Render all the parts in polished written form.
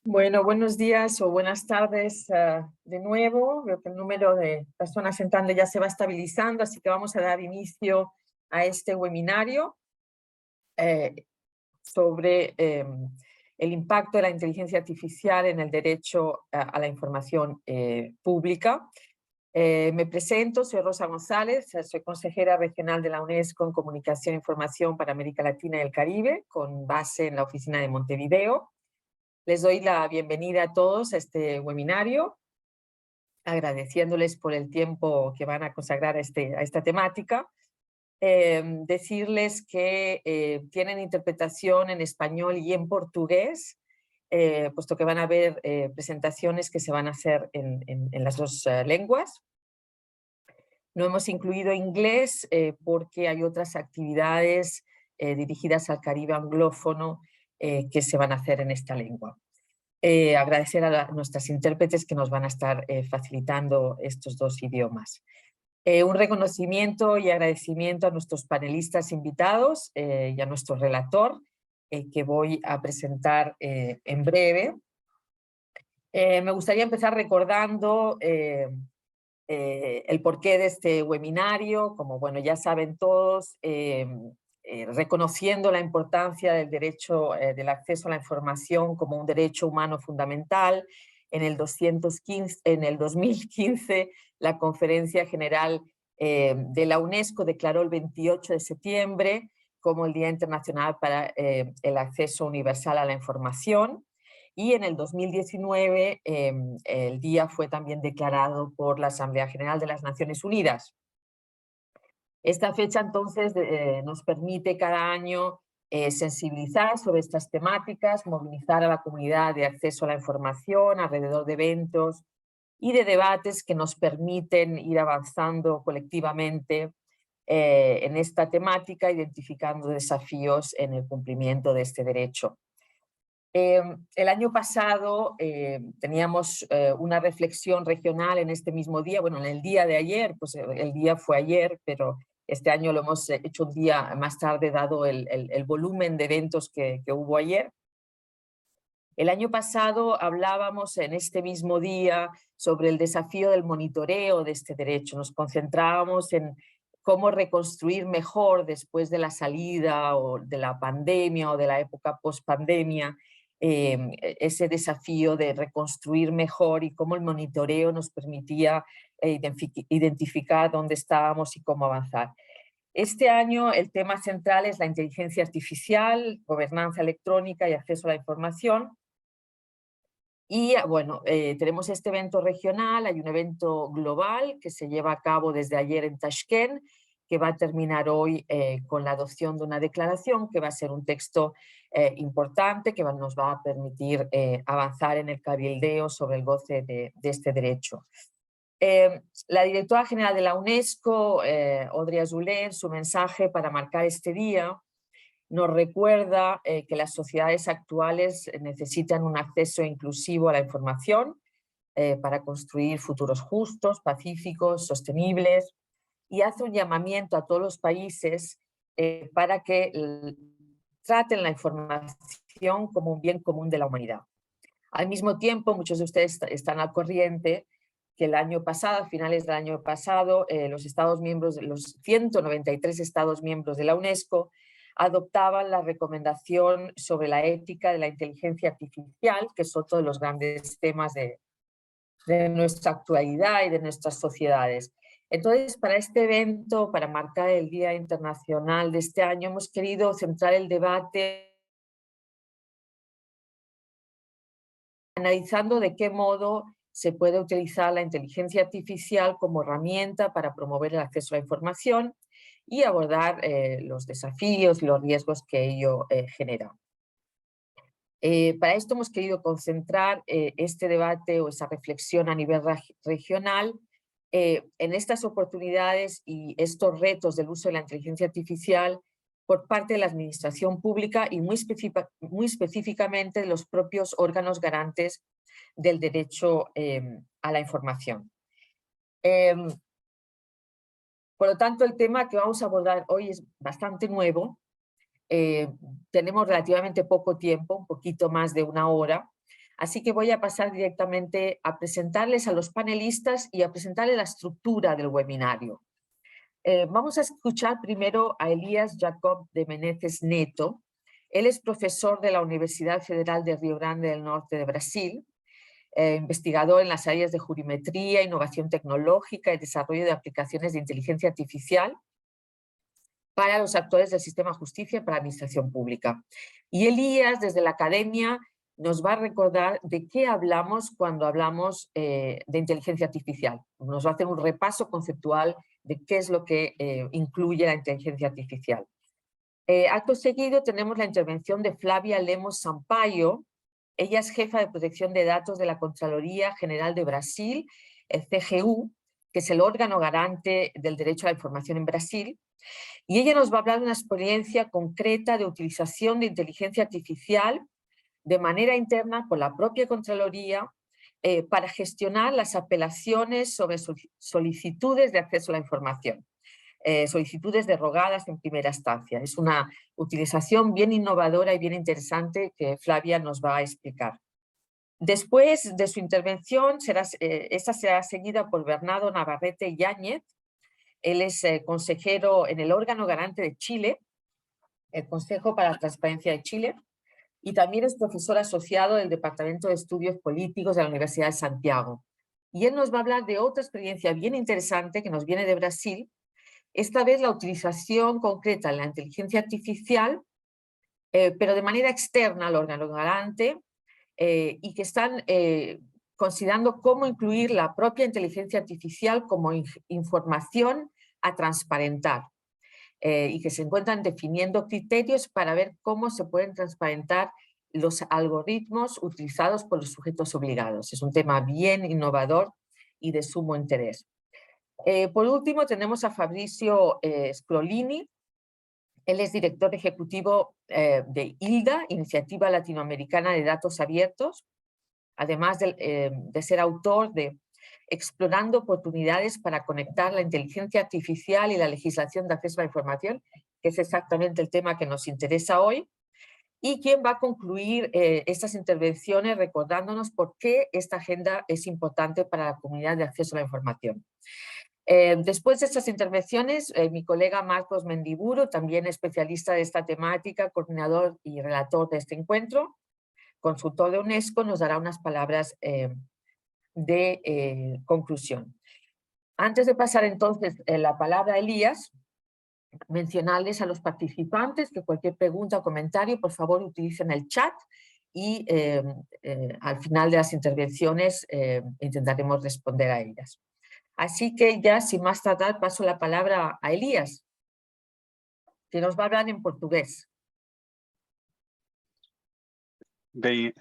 Bueno, buenos días o buenas tardes de nuevo. Veo que el número de personas entrando ya se va estabilizando, así que vamos a dar inicio a este webinario eh, sobre el impacto de la inteligencia artificial en el derecho a la información pública. Me presento, soy Rosa González, soy consejera regional de la UNESCO en Comunicación e Información para América Latina y el Caribe, con base en la oficina de Montevideo. Les doy la bienvenida a todos a este webinario, agradeciéndoles por el tiempo que van a consagrar a esta temática. Decirles que tienen interpretación en español y en portugués, puesto que van a haber presentaciones que se van a hacer en las dos lenguas. No hemos incluido inglés porque hay otras actividades dirigidas al Caribe anglófono que se van a hacer en esta lengua. Agradecer a nuestras intérpretes que nos van a estar facilitando estos dos idiomas. Un reconocimiento y agradecimiento a nuestros panelistas invitados y a nuestro relator, que voy a presentar en breve. Me gustaría empezar recordando el porqué de este webinario. Como bueno, ya saben todos, reconociendo la importancia del derecho del acceso a la información como un derecho humano fundamental. En el 2015, la Conferencia General de la UNESCO declaró el 28 de septiembre como el Día Internacional para el Acceso Universal a la Información. Y en el 2019 el día fue también declarado por la Asamblea General de las Naciones Unidas. Esta fecha entonces nos permite cada año sensibilizar sobre estas temáticas, movilizar a la comunidad de acceso a la información alrededor de eventos y de debates que nos permiten ir avanzando colectivamente en esta temática, identificando desafíos en el cumplimiento de este derecho. El año pasado teníamos una reflexión regional en este mismo día, bueno, en el día de ayer, pues el día fue ayer, pero este año lo hemos hecho un día más tarde dado el volumen de eventos que hubo ayer. El año pasado hablábamos en este mismo día sobre el desafío del monitoreo de este derecho. Nos concentrábamos en cómo reconstruir mejor después de la salida o de la pandemia o de la época post-pandemia, ese desafío de reconstruir mejor y cómo el monitoreo nos permitía identificar dónde estábamos y cómo avanzar. Este año el tema central es la inteligencia artificial, gobernanza electrónica y acceso a la información. Y bueno, tenemos este evento regional, hay un evento global que se lleva a cabo desde ayer en Tashkent, que va a terminar hoy con la adopción de una declaración que va a ser un texto importante que nos va a permitir avanzar en el cabildeo sobre el goce de este derecho. La directora general de la UNESCO, Audrey Azoulay, en su mensaje para marcar este día, nos recuerda que las sociedades actuales necesitan un acceso inclusivo a la información para construir futuros justos, pacíficos, sostenibles, y hace un llamamiento a todos los países para que traten la información como un bien común de la humanidad. Al mismo tiempo, muchos de ustedes están al corriente que el año pasado, a finales del año pasado, los 193 Estados miembros de la UNESCO adoptaban la recomendación sobre la ética de la inteligencia artificial, que es otro de los grandes temas de nuestra actualidad y de nuestras sociedades. Entonces, para este evento, para marcar el Día Internacional de este año, hemos querido centrar el debate analizando de qué modo se puede utilizar la inteligencia artificial como herramienta para promover el acceso a la información y abordar los desafíos y los riesgos que ello genera. Para esto hemos querido concentrar este debate o esa reflexión a nivel regional en estas oportunidades y estos retos del uso de la inteligencia artificial por parte de la administración pública y muy específicamente de los propios órganos garantes del derecho a la información. Por lo tanto, el tema que vamos a abordar hoy es bastante nuevo. Tenemos relativamente poco tiempo, un poquito más de una hora, Así que voy a pasar directamente a presentarles a los panelistas y a presentarles la estructura del webinario. Vamos a escuchar primero a Elías Jacob de Menezes Neto. Él es profesor de la Universidad Federal de Río Grande del Norte de Brasil, investigador en las áreas de jurimetría, innovación tecnológica y desarrollo de aplicaciones de inteligencia artificial para los actores del sistema de justicia y para la administración pública. Y Elías, desde la academia, nos va a recordar de qué hablamos cuando hablamos de inteligencia artificial. Nos va a hacer un repaso conceptual de qué es lo que incluye la inteligencia artificial. Acto seguido tenemos la intervención de Flavia Lemos Sampaio. Ella es jefa de protección de datos de la Contraloría General de Brasil, el CGU, que es el órgano garante del derecho a la información en Brasil. Y ella nos va a hablar de una experiencia concreta de utilización de inteligencia artificial de manera interna por la propia Contraloría para gestionar las apelaciones sobre solicitudes de acceso a la información, solicitudes derogadas en primera instancia. Es una utilización bien innovadora y bien interesante que Flavia nos va a explicar. Después de su intervención, esta será seguida por Bernardo Navarrete Yáñez. Él es consejero en el órgano garante de Chile, el Consejo para la Transparencia de Chile, y también es profesor asociado del Departamento de Estudios Políticos de la Universidad de Santiago. Y él nos va a hablar de otra experiencia bien interesante que nos viene de Brasil, esta vez la utilización concreta de la inteligencia artificial, pero de manera externa al órgano garante, y que están considerando cómo incluir la propia inteligencia artificial como información a transparentar. Y que se encuentran definiendo criterios para ver cómo se pueden transparentar los algoritmos utilizados por los sujetos obligados. Es un tema bien innovador y de sumo interés. Por último, tenemos a Fabrizio Scrolini. Él es director ejecutivo de ILDA, Iniciativa Latinoamericana de Datos Abiertos, además de ser autor de Explorando oportunidades para conectar la inteligencia artificial y la legislación de acceso a la información, que es exactamente el tema que nos interesa hoy, y quien va a concluir estas intervenciones recordándonos por qué esta agenda es importante para la comunidad de acceso a la información. Después de estas intervenciones, mi colega Marcos Mendiburu, también especialista de esta temática, coordinador y relator de este encuentro, consultor de UNESCO, nos dará unas palabras de conclusión. Antes de pasar entonces la palabra a Elías, mencionarles a los participantes que cualquier pregunta o comentario, por favor, utilicen el chat y al final de las intervenciones intentaremos responder a ellas. Así que ya, sin más tardar, paso la palabra a Elías, que nos va a hablar en portugués. Bem,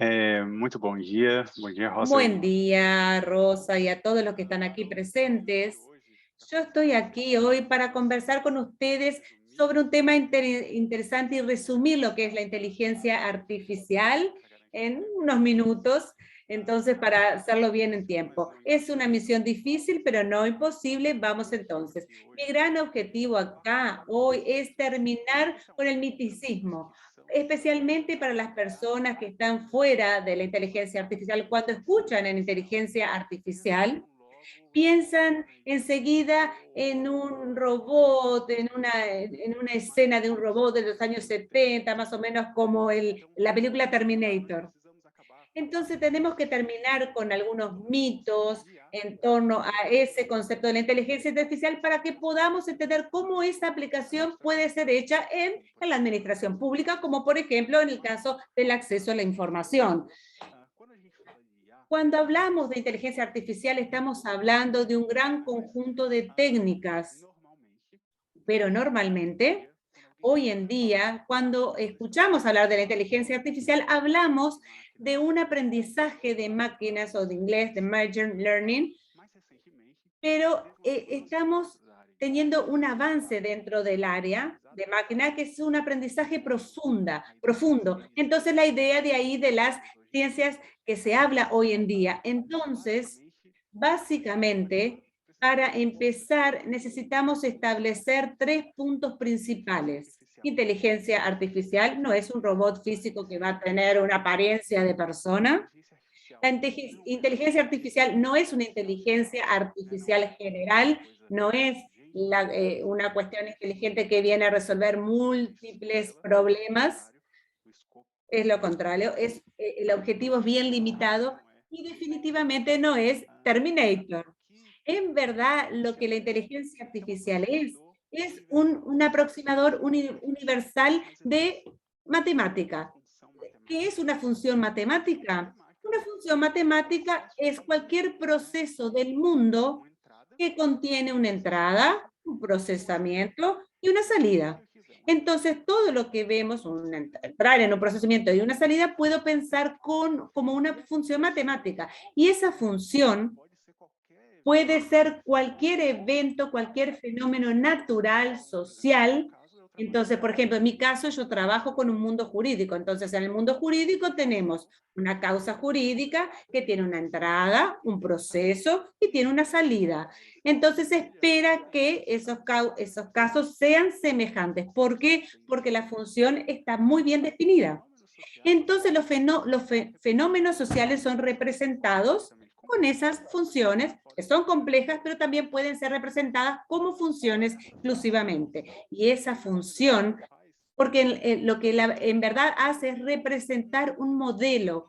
muito bom dia Rosa. Buen día, Rosa, y a todos los que están aquí presentes. Yo estoy aquí hoy para conversar con ustedes sobre un tema interesante y resumir lo que es la inteligencia artificial en unos minutos, entonces para hacerlo bien en tiempo. Es una misión difícil, pero no imposible. Vamos entonces. Mi gran objetivo acá hoy es terminar con el miticismo, especialmente para las personas que están fuera de la inteligencia artificial. Cuando escuchan en inteligencia artificial, piensan enseguida en un robot, en una escena de un robot de los años 70, más o menos como la película Terminator. Entonces tenemos que terminar con algunos mitos en torno a ese concepto de la inteligencia artificial para que podamos entender cómo esa aplicación puede ser hecha en la administración pública, como por ejemplo en el caso del acceso a la información. Cuando hablamos de inteligencia artificial estamos hablando de un gran conjunto de técnicas, pero normalmente, hoy en día, cuando escuchamos hablar de la inteligencia artificial, hablamos de un aprendizaje de máquinas, o de inglés, de machine learning, pero estamos teniendo un avance dentro del área de máquina que es un aprendizaje profundo. Entonces la idea de ahí de las ciencias que se habla hoy en día. Entonces, básicamente, para empezar necesitamos establecer 3 puntos principales. Inteligencia artificial no es un robot físico que va a tener una apariencia de persona. La inteligencia artificial no es una inteligencia artificial general, no es una cuestión inteligente que viene a resolver múltiples problemas, es lo contrario, el objetivo es bien limitado y definitivamente no es Terminator. En verdad, lo que la inteligencia artificial es un aproximador universal de matemática. ¿Qué es una función matemática? Una función matemática es cualquier proceso del mundo que contiene una entrada, un procesamiento y una salida. Entonces, todo lo que vemos, entrar en un procesamiento y una salida, puedo pensar como una función matemática. Y esa función puede ser cualquier evento, cualquier fenómeno natural, social. Entonces, por ejemplo, en mi caso yo trabajo con un mundo jurídico. Entonces, en el mundo jurídico tenemos una causa jurídica que tiene una entrada, un proceso y tiene una salida. Entonces, se espera que esos casos sean semejantes. ¿Por qué? Porque la función está muy bien definida. Entonces, los fenómenos sociales son representados con esas funciones que son complejas, pero también pueden ser representadas como funciones exclusivamente. Y esa función, porque lo que en verdad hace es representar un modelo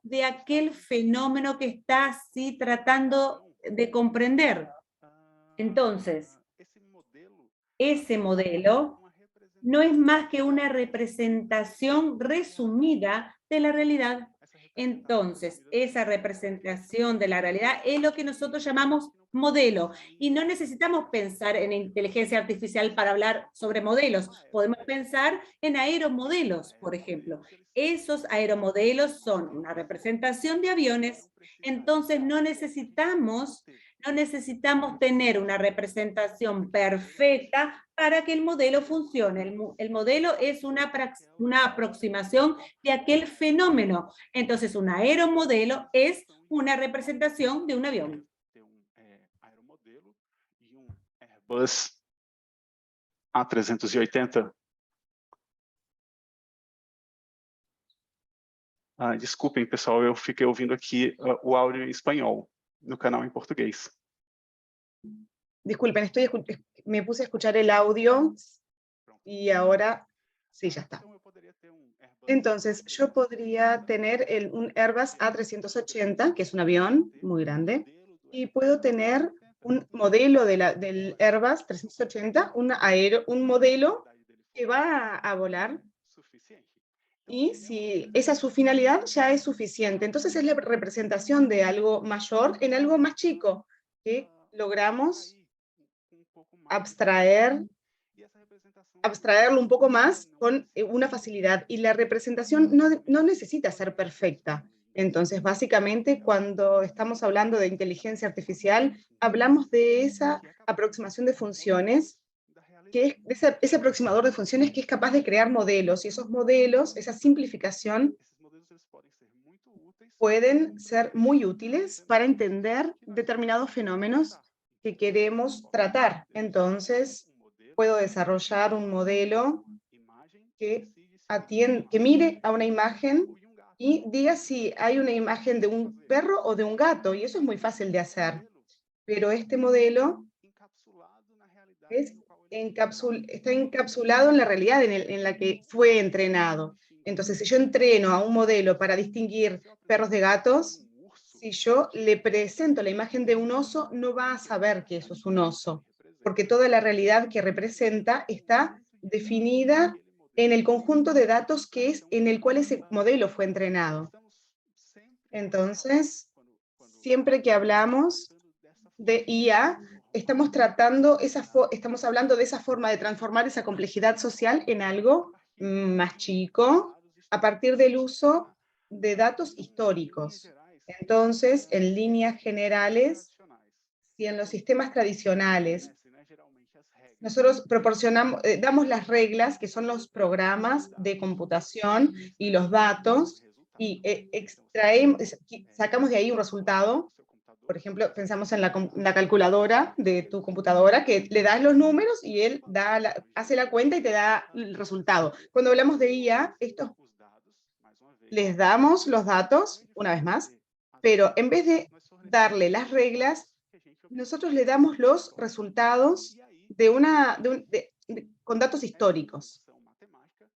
de aquel fenómeno que está así tratando de comprender. Entonces, ese modelo no es más que una representación resumida de la realidad. Entonces, esa representación de la realidad es lo que nosotros llamamos modelo. Y no necesitamos pensar en inteligencia artificial para hablar sobre modelos. Podemos pensar en aeromodelos, por ejemplo. Esos aeromodelos son una representación de aviones. Entonces, no necesitamos tener una representación perfecta para que el modelo funcione. El modelo es una aproximación de aquel fenómeno. Entonces, un aeromodelo es una representación de un avión. Airbus A380. Desculpem, pessoal, eu fiquei ouvindo aqui o áudio em espanhol, no canal em português. Disculpen, me puse a escuchar el audio y ahora sí, ya está. Entonces, yo podría tener un Airbus A380, que es un avión muy grande, y puedo tener un modelo del Airbus 380, un modelo que va a volar, y si esa es su finalidad, ya es suficiente. Entonces es la representación de algo mayor en algo más chico, que logramos abstraerlo un poco más con una facilidad. Y la representación no necesita ser perfecta. Entonces, básicamente, cuando estamos hablando de inteligencia artificial, hablamos de esa aproximación de funciones, que es ese aproximador de funciones que es capaz de crear modelos, y esos modelos, esa simplificación, pueden ser muy útiles para entender determinados fenómenos que queremos tratar. Entonces, puedo desarrollar un modelo que mire a una imagen y diga si hay una imagen de un perro o de un gato, y eso es muy fácil de hacer. Pero este modelo está encapsulado en la realidad en la que fue entrenado. Entonces, si yo entreno a un modelo para distinguir perros de gatos, si yo le presento la imagen de un oso, no va a saber que eso es un oso, porque toda la realidad que representa está definida en el conjunto de datos en el cual ese modelo fue entrenado. Entonces, siempre que hablamos de IA, estamos hablando de esa forma de transformar esa complejidad social en algo más chico, a partir del uso de datos históricos. Entonces, en líneas generales, si en los sistemas tradicionales nosotros damos las reglas, que son los programas de computación y los datos, y sacamos de ahí un resultado. Por ejemplo, pensamos en la calculadora de tu computadora, que le das los números y él hace la cuenta y te da el resultado. Cuando hablamos de IA, les damos los datos, una vez más, pero en vez de darle las reglas, nosotros le damos los resultados con datos históricos.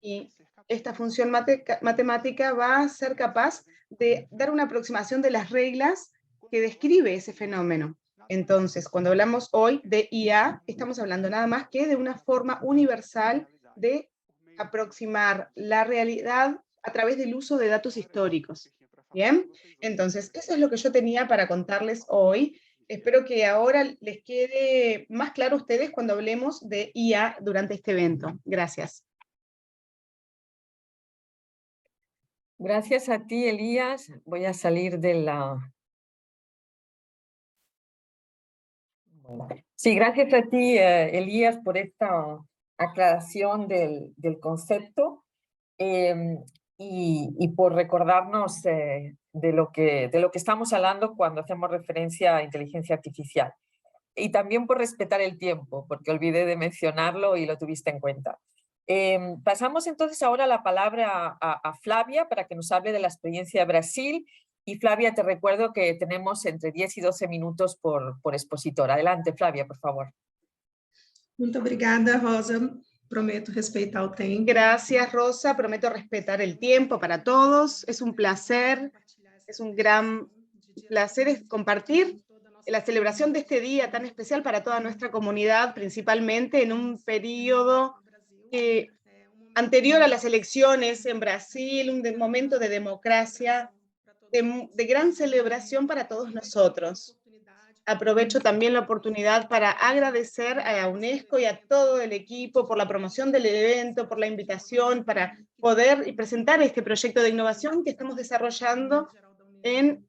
Y esta función matemática va a ser capaz de dar una aproximación de las reglas que describe ese fenómeno. Entonces, cuando hablamos hoy de IA, estamos hablando nada más que de una forma universal de aproximar la realidad a través del uso de datos históricos. ¿Bien? Entonces, eso es lo que yo tenía para contarles hoy. Espero que ahora les quede más claro a ustedes cuando hablemos de IA durante este evento. Gracias. Gracias a ti, Elías. Voy a salir de la... Sí, gracias a ti, Elías, por esta aclaración del concepto y por recordarnos de lo que estamos hablando cuando hacemos referencia a inteligencia artificial. Y también por respetar el tiempo, porque olvidé de mencionarlo y lo tuviste en cuenta. Pasamos entonces ahora la palabra a Flavia para que nos hable de la experiencia de Brasil. Y Flavia, te recuerdo que tenemos entre 10 y 12 minutos por expositor. Adelante, Flavia, por favor. Muito obrigada, Rosa. Prometo respeitar el tiempo. Gracias, Rosa. Prometo respetar el tiempo para todos. Es un placer, es un gran placer compartir la celebración de este día tan especial para toda nuestra comunidad, principalmente en un periodo anterior a las elecciones en Brasil, un momento de democracia, de gran celebración para todos nosotros. Aprovecho también la oportunidad para agradecer a la UNESCO y a todo el equipo por la promoción del evento, por la invitación para poder presentar este proyecto de innovación que estamos desarrollando en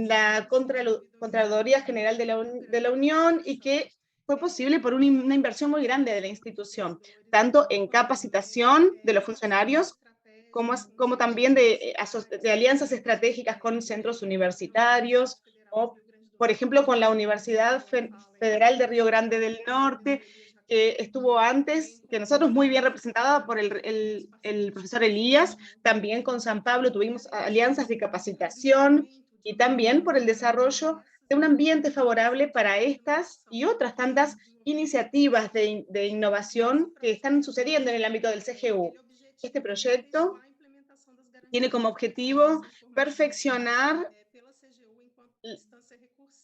la Contraloría General de la Unión y que fue posible por una inversión muy grande de la institución, tanto en capacitación de los funcionarios como también de alianzas estratégicas con centros universitarios o, por ejemplo, con la Universidad Federal de Río Grande del Norte, que estuvo antes, que nosotros muy bien representada por el profesor Elías, también con San Pablo tuvimos alianzas de capacitación y también por el desarrollo de un ambiente favorable para estas y otras tantas iniciativas de innovación que están sucediendo en el ámbito del CGU. Este proyecto tiene como objetivo perfeccionar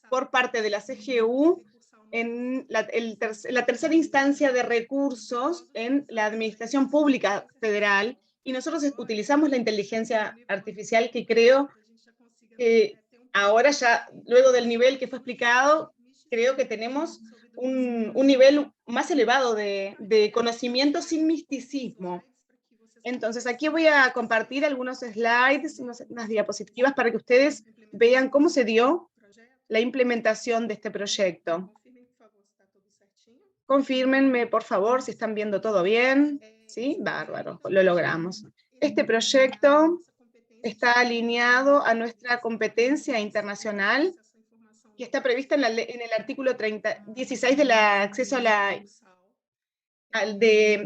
por parte de la CGU en la tercera instancia de recursos en la Administración Pública Federal, y nosotros utilizamos la inteligencia artificial que creo que ahora ya, luego del nivel que fue explicado, creo que tenemos un nivel más elevado de conocimiento sin misticismo. Entonces, aquí voy a compartir algunos slides, unas diapositivas para que ustedes vean cómo se dio la implementación de este proyecto. Confírmenme, por favor, si están viendo todo bien. ¿Sí? Bárbaro, lo logramos. Este proyecto está alineado a nuestra competencia internacional que está prevista en el artículo 16 de acceso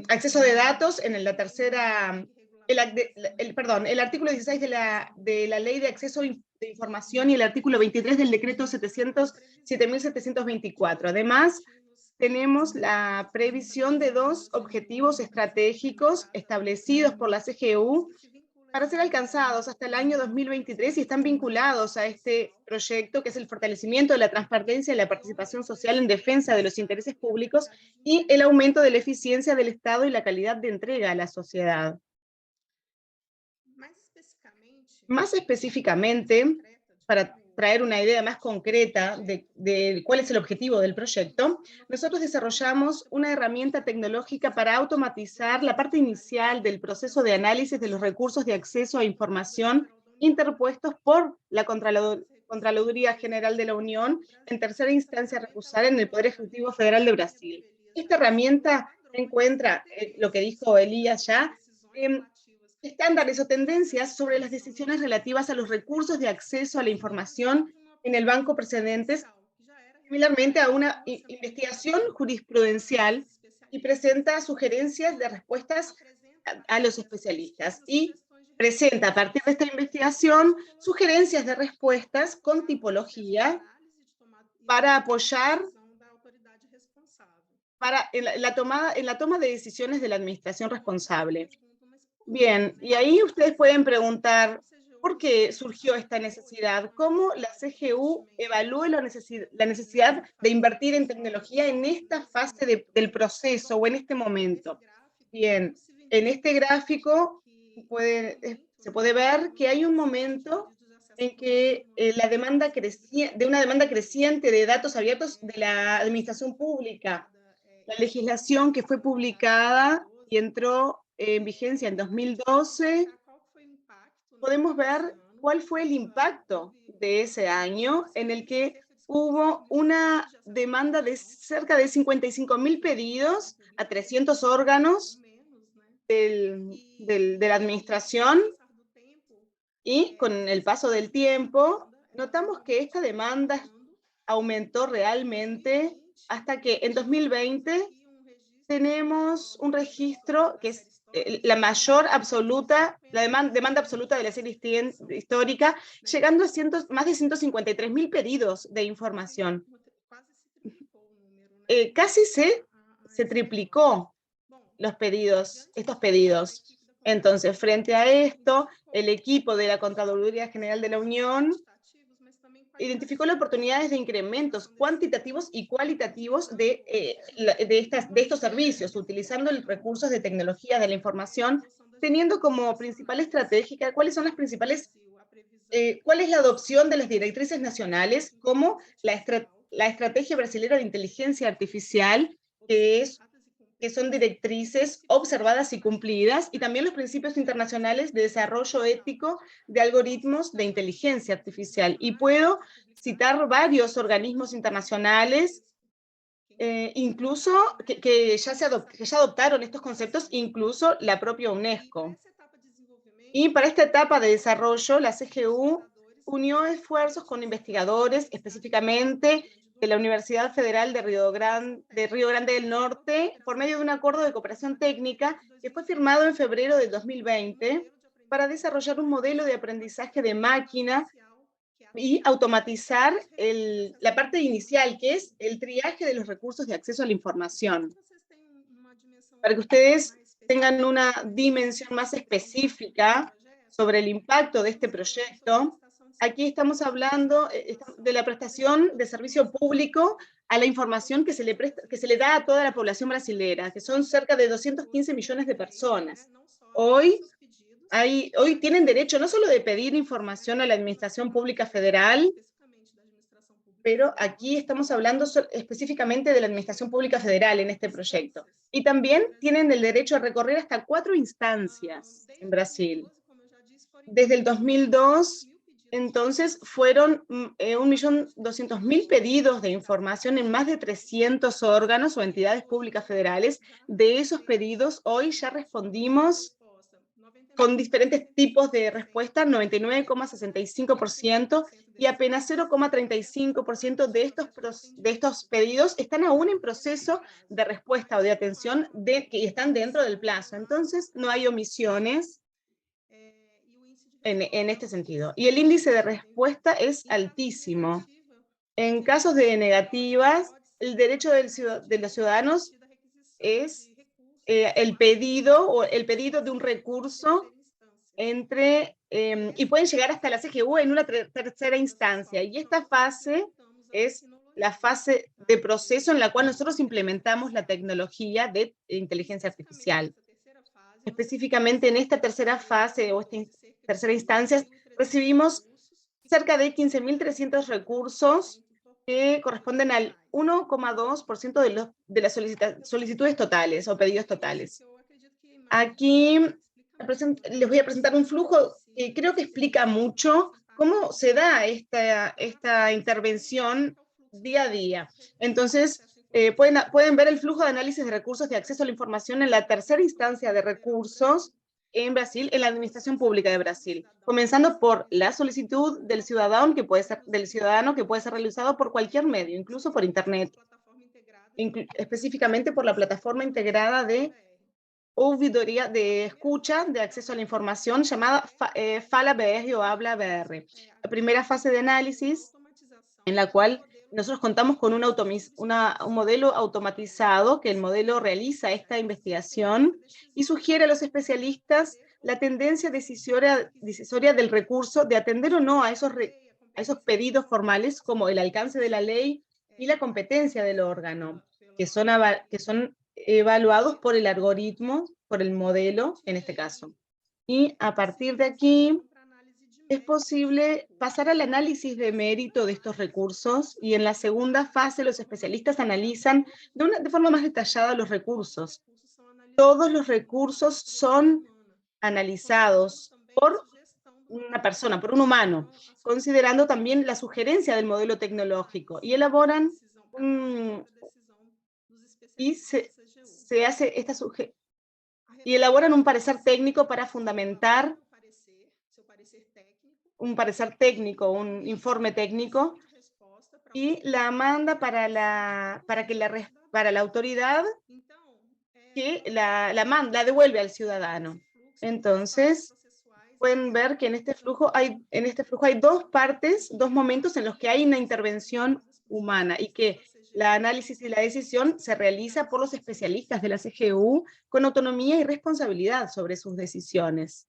acceso de datos, en la tercera, el artículo 16 de la Ley de Acceso de Información y el artículo 23 del decreto 7724. Además, tenemos la previsión de 2 objetivos estratégicos establecidos por la CGU para ser alcanzados hasta el año 2023 y están vinculados a este proyecto, que es el fortalecimiento de la transparencia y la participación social en defensa de los intereses públicos y el aumento de la eficiencia del Estado y la calidad de entrega a la sociedad. Más específicamente, para traer una idea más concreta de cuál es el objetivo del proyecto, nosotros desarrollamos una herramienta tecnológica para automatizar la parte inicial del proceso de análisis de los recursos de acceso a información interpuestos por la Contraloría General de la Unión en tercera instancia recursal en el Poder Ejecutivo Federal de Brasil. Esta herramienta encuentra, lo que dijo Elías ya, estándares o tendencias sobre las decisiones relativas a los recursos de acceso a la información en el banco precedentes, similarmente a una investigación jurisprudencial, y presenta sugerencias de respuestas a los especialistas. Y presenta a partir de esta investigación sugerencias de respuestas con tipología para apoyar en la toma de decisiones de la administración responsable. Bien, y ahí ustedes pueden preguntar, ¿por qué surgió esta necesidad? ¿Cómo la CGU evalúa la necesidad de invertir en tecnología en esta fase del proceso o en este momento? Bien, en este gráfico se puede ver que hay un momento en que de una demanda creciente de datos abiertos de la administración pública. La legislación que fue publicada y entró en vigencia en 2012, podemos ver cuál fue el impacto de ese año en el que hubo una demanda de cerca de 55.000 pedidos a 300 órganos de la administración, y con el paso del tiempo notamos que esta demanda aumentó realmente hasta que en 2020 tenemos un registro que es la mayor absoluta, la demanda absoluta de la serie histórica, llegando a más de 153.000 pedidos de información. Casi se triplicó estos pedidos. Entonces, frente a esto, el equipo de la Contraloría General de la Unión identificó las oportunidades de incrementos cuantitativos y cualitativos de estos servicios, utilizando los recursos de tecnología de la información, teniendo como principal estrategia cuál es la adopción de las directrices nacionales, como la estrategia brasileña de inteligencia artificial, que son directrices observadas y cumplidas, y también los principios internacionales de desarrollo ético de algoritmos de inteligencia artificial. Y puedo citar varios organismos internacionales, incluso que ya adoptaron estos conceptos, incluso la propia UNESCO. Y para esta etapa de desarrollo, la CGU unió esfuerzos con investigadores, específicamente de la Universidad Federal de Río Grande del Norte, por medio de un acuerdo de cooperación técnica que fue firmado en febrero de 2020 para desarrollar un modelo de aprendizaje de máquina y automatizar la parte inicial, que es el triaje de los recursos de acceso a la información. Para que ustedes tengan una dimensión más específica sobre el impacto de este proyecto, aquí estamos hablando de la prestación de servicio público a la información que se le da a toda la población brasilera, que son cerca de 215 millones de personas. Hoy tienen derecho no solo de pedir información a la Administración Pública Federal, pero aquí estamos hablando específicamente de la Administración Pública Federal en este proyecto. Y también tienen el derecho a recorrer hasta 4 instancias en Brasil. Desde el 2002, entonces, fueron 1.200.000 pedidos de información en más de 300 órganos o entidades públicas federales. De esos pedidos, hoy ya respondimos con diferentes tipos de respuesta, 99,65%, y apenas 0,35% de estos pedidos están aún en proceso de respuesta o de atención que están dentro del plazo. Entonces, no hay omisiones en este sentido. Y el índice de respuesta es altísimo. En casos de negativas, el derecho de los ciudadanos es el pedido de un recurso y pueden llegar hasta la CGU en una tercera instancia. Y esta fase es la fase de proceso en la cual nosotros implementamos la tecnología de inteligencia artificial. Específicamente en esta tercera fase o esta tercera instancia, recibimos cerca de 15.300 recursos que corresponden al 1,2% de las solicitudes totales o pedidos totales. Aquí les voy a presentar un flujo que creo que explica mucho cómo se da esta intervención día a día. Entonces, pueden ver el flujo de análisis de recursos de acceso a la información en la tercera instancia de recursos en Brasil, en la Administración Pública de Brasil, comenzando por la solicitud del ciudadano que puede ser realizado por cualquier medio, incluso por Internet, específicamente por la plataforma integrada de ouvidoría de escucha de acceso a la información llamada Fala BR o Habla BR. La primera fase de análisis en la cual nosotros contamos con un modelo automatizado, que el modelo realiza esta investigación y sugiere a los especialistas la tendencia decisoria del recurso de atender o no a esos pedidos formales, como el alcance de la ley y la competencia del órgano, que son evaluados por el algoritmo, por el modelo en este caso. Y a partir de aquí es posible pasar al análisis de mérito de estos recursos, y en la segunda fase los especialistas analizan de forma más detallada los recursos. Todos los recursos son analizados por una persona, por un humano, considerando también la sugerencia del modelo tecnológico, y elaboran elaboran un parecer técnico para fundamentar un parecer técnico, un informe técnico, y la manda para la autoridad, que la devuelve al ciudadano. Entonces, pueden ver que en este flujo hay dos partes, dos momentos en los que hay una intervención humana, y que la análisis y la decisión se realiza por los especialistas de la CGU con autonomía y responsabilidad sobre sus decisiones.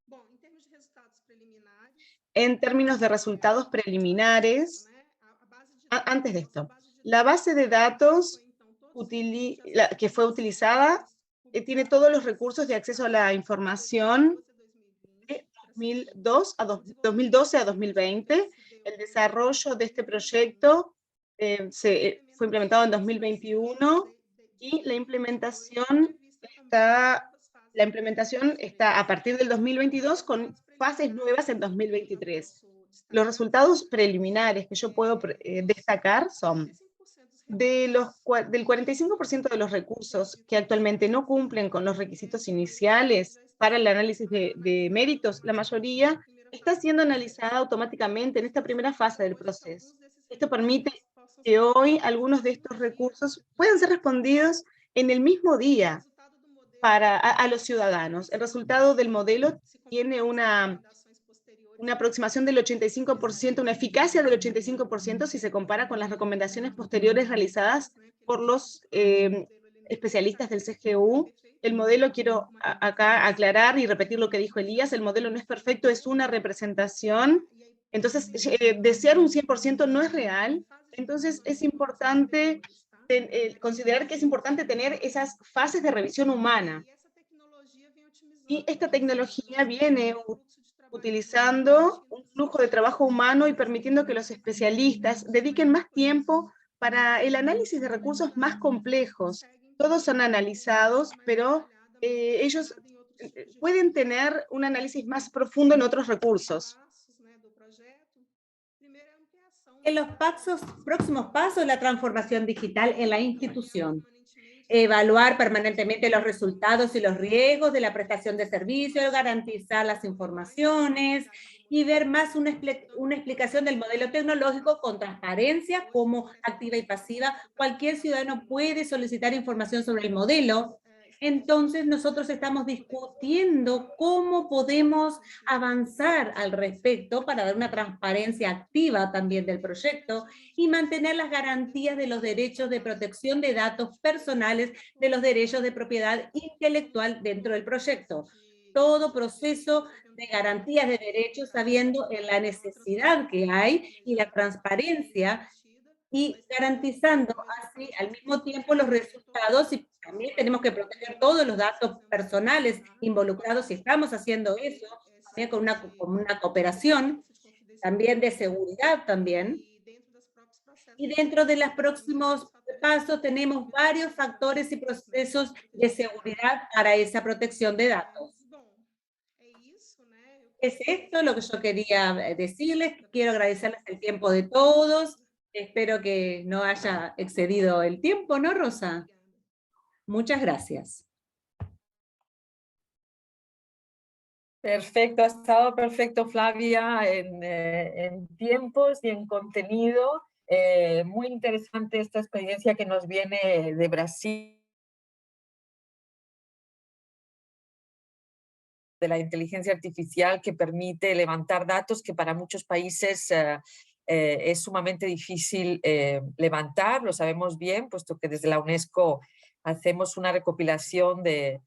En términos de resultados preliminares, antes de esto, la base de datos que fue utilizada tiene todos los recursos de acceso a la información de 2012 a 2020. El desarrollo de este proyecto fue implementado en 2021, y la implementación está a partir del 2022, con fases nuevas en 2023. Los resultados preliminares que yo puedo destacar son del 45% de los recursos que actualmente no cumplen con los requisitos iniciales para el análisis de méritos. La mayoría está siendo analizada automáticamente en esta primera fase del proceso. Esto permite que hoy algunos de estos recursos puedan ser respondidos en el mismo día a los ciudadanos. El resultado del modelo tiene una aproximación del 85%, una eficacia del 85% si se compara con las recomendaciones posteriores realizadas por los especialistas del CGU. El modelo, quiero acá aclarar y repetir lo que dijo Elías, el modelo no es perfecto, es una representación. Entonces, desear un 100% no es real. Entonces, es importante considerar que es importante tener esas fases de revisión humana. Y esta tecnología viene utilizando un flujo de trabajo humano y permitiendo que los especialistas dediquen más tiempo para el análisis de recursos más complejos. Todos son analizados, pero ellos pueden tener un análisis más profundo en otros recursos. En los próximos pasos, la transformación digital en la institución. Evaluar permanentemente los resultados y los riesgos de la prestación de servicios, garantizar las informaciones y ver más una explicación del modelo tecnológico con transparencia como activa y pasiva. Cualquier ciudadano puede solicitar información sobre el modelo. Entonces, nosotros estamos discutiendo cómo podemos avanzar al respecto para dar una transparencia activa también del proyecto y mantener las garantías de los derechos de protección de datos personales, de los derechos de propiedad intelectual dentro del proyecto. Todo proceso de garantías de derechos sabiendo en la necesidad que hay y la transparencia, y garantizando así al mismo tiempo los resultados, y también tenemos que proteger todos los datos personales involucrados, y estamos haciendo eso también con una cooperación también de seguridad también. Y dentro de los próximos pasos tenemos varios factores y procesos de seguridad para esa protección de datos. Es esto lo que yo quería decirles. Quiero agradecerles el tiempo de todos. Espero que no haya excedido el tiempo, ¿no, Rosa? Muchas gracias. Perfecto, ha estado perfecto, Flavia, en tiempos y en contenido. Muy interesante esta experiencia que nos viene de Brasil. de la inteligencia artificial que permite levantar datos que para muchos países es sumamente difícil levantar, lo sabemos bien, puesto que desde la UNESCO hacemos una recopilación de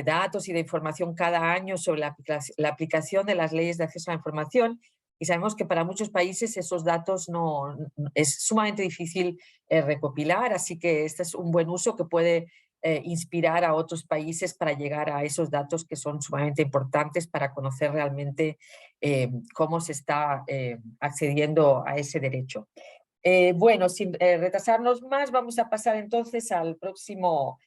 datos y de información cada año sobre la aplicación de las leyes de acceso a la información, y sabemos que para muchos países esos datos es sumamente difícil recopilar, así que este es un buen uso que puede inspirar a otros países para llegar a esos datos que son sumamente importantes para conocer realmente cómo se está accediendo a ese derecho. Bueno, sin retrasarnos más, vamos a pasar entonces al próximo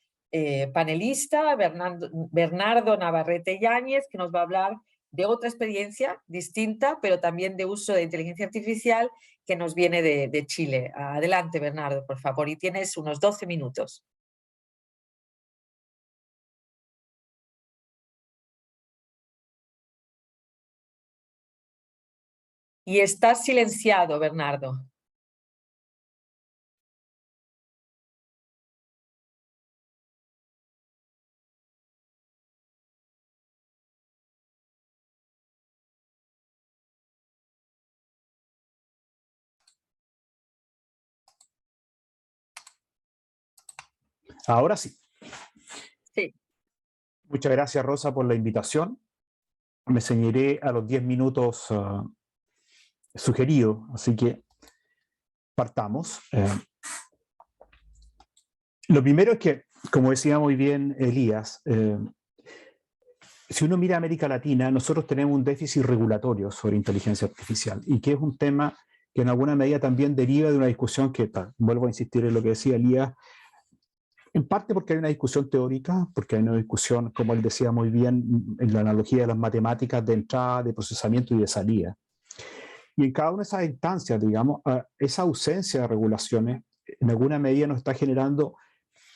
panelista, Bernardo Navarrete Yáñez, que nos va a hablar de otra experiencia distinta, pero también de uso de inteligencia artificial que nos viene de Chile. Adelante, Bernardo, por favor, y tienes unos 12 minutos. Y estás silenciado, Bernardo. Ahora sí. Sí. Muchas gracias, Rosa, por la invitación. Me ceñiré a los 10 minutos sugeridos, así que partamos. Lo primero es que, como decía muy bien Elías, si uno mira América Latina, nosotros tenemos un déficit regulatorio sobre inteligencia artificial, y que es un tema que en alguna medida también deriva de una discusión que, vuelvo a insistir en lo que decía Elías, en parte porque hay una discusión teórica, porque hay una discusión, como él decía muy bien, en la analogía de las matemáticas de entrada, de procesamiento y de salida. Y en cada una de esas instancias, digamos, esa ausencia de regulaciones en alguna medida nos está generando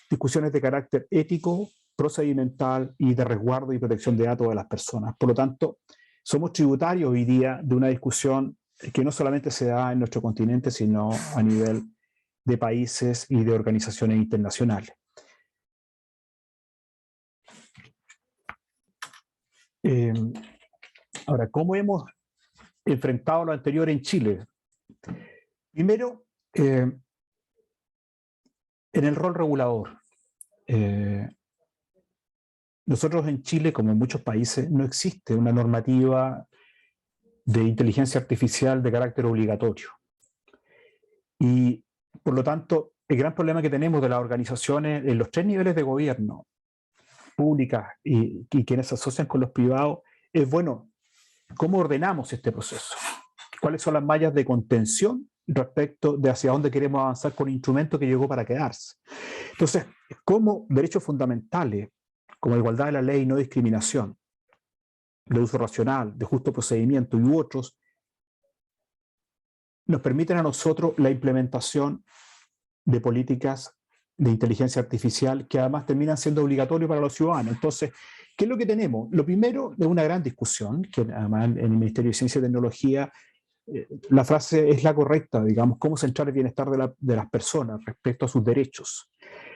discusiones de carácter ético, procedimental y de resguardo y protección de datos de las personas. Por lo tanto, somos tributarios hoy día de una discusión que no solamente se da en nuestro continente, sino a nivel de países y de organizaciones internacionales. Ahora, ¿cómo hemos enfrentado lo anterior en Chile? Primero, en el rol regulador. Nosotros en Chile, como en muchos países, no existe una normativa de inteligencia artificial de carácter obligatorio. Y, por lo tanto, el gran problema que tenemos de las organizaciones en los 3 niveles de gobierno, públicas y quienes se asocian con los privados, es, bueno, ¿cómo ordenamos este proceso? ¿Cuáles son las mallas de contención respecto de hacia dónde queremos avanzar con un instrumento que llegó para quedarse? Entonces, como derechos fundamentales, como igualdad de la ley y no discriminación, de uso racional, de justo procedimiento y otros, nos permiten a nosotros la implementación de políticas de inteligencia artificial que además terminan siendo obligatorios para los ciudadanos. Entonces, ¿qué es lo que tenemos? Lo primero es una gran discusión, que además en el Ministerio de Ciencia y Tecnología la frase es la correcta, digamos, cómo centrar el bienestar de las personas respecto a sus derechos.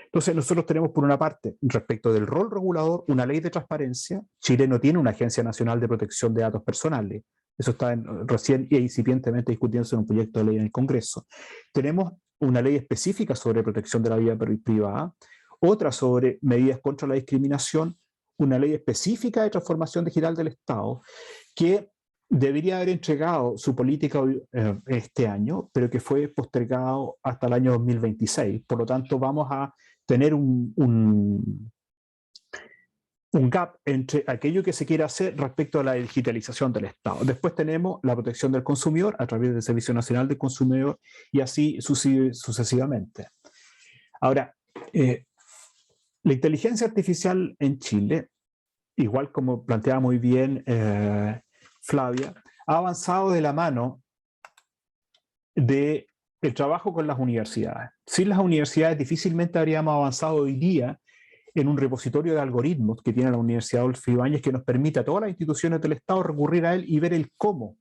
Entonces, nosotros tenemos, por una parte, respecto del rol regulador, una ley de transparencia. Chile no tiene una Agencia Nacional de Protección de Datos Personales. Eso está recién e incipientemente discutiéndose en un proyecto de ley en el Congreso. Tenemos una ley específica sobre protección de la vida privada, otra sobre medidas contra la discriminación, una ley específica de transformación digital del Estado, que debería haber entregado su política este año, pero que fue postergado hasta el año 2026. Por lo tanto, vamos a tener un gap entre aquello que se quiere hacer respecto a la digitalización del Estado. Después tenemos la protección del consumidor a través del Servicio Nacional del Consumidor y así sucesivamente. Ahora, la inteligencia artificial en Chile, igual como planteaba muy bien Flavia, ha avanzado de la mano del trabajo con las universidades. Sin las universidades difícilmente habríamos avanzado hoy día en un repositorio de algoritmos que tiene la Universidad Adolfo Ibáñez, que nos permite a todas las instituciones del Estado recurrir a él y ver el cómo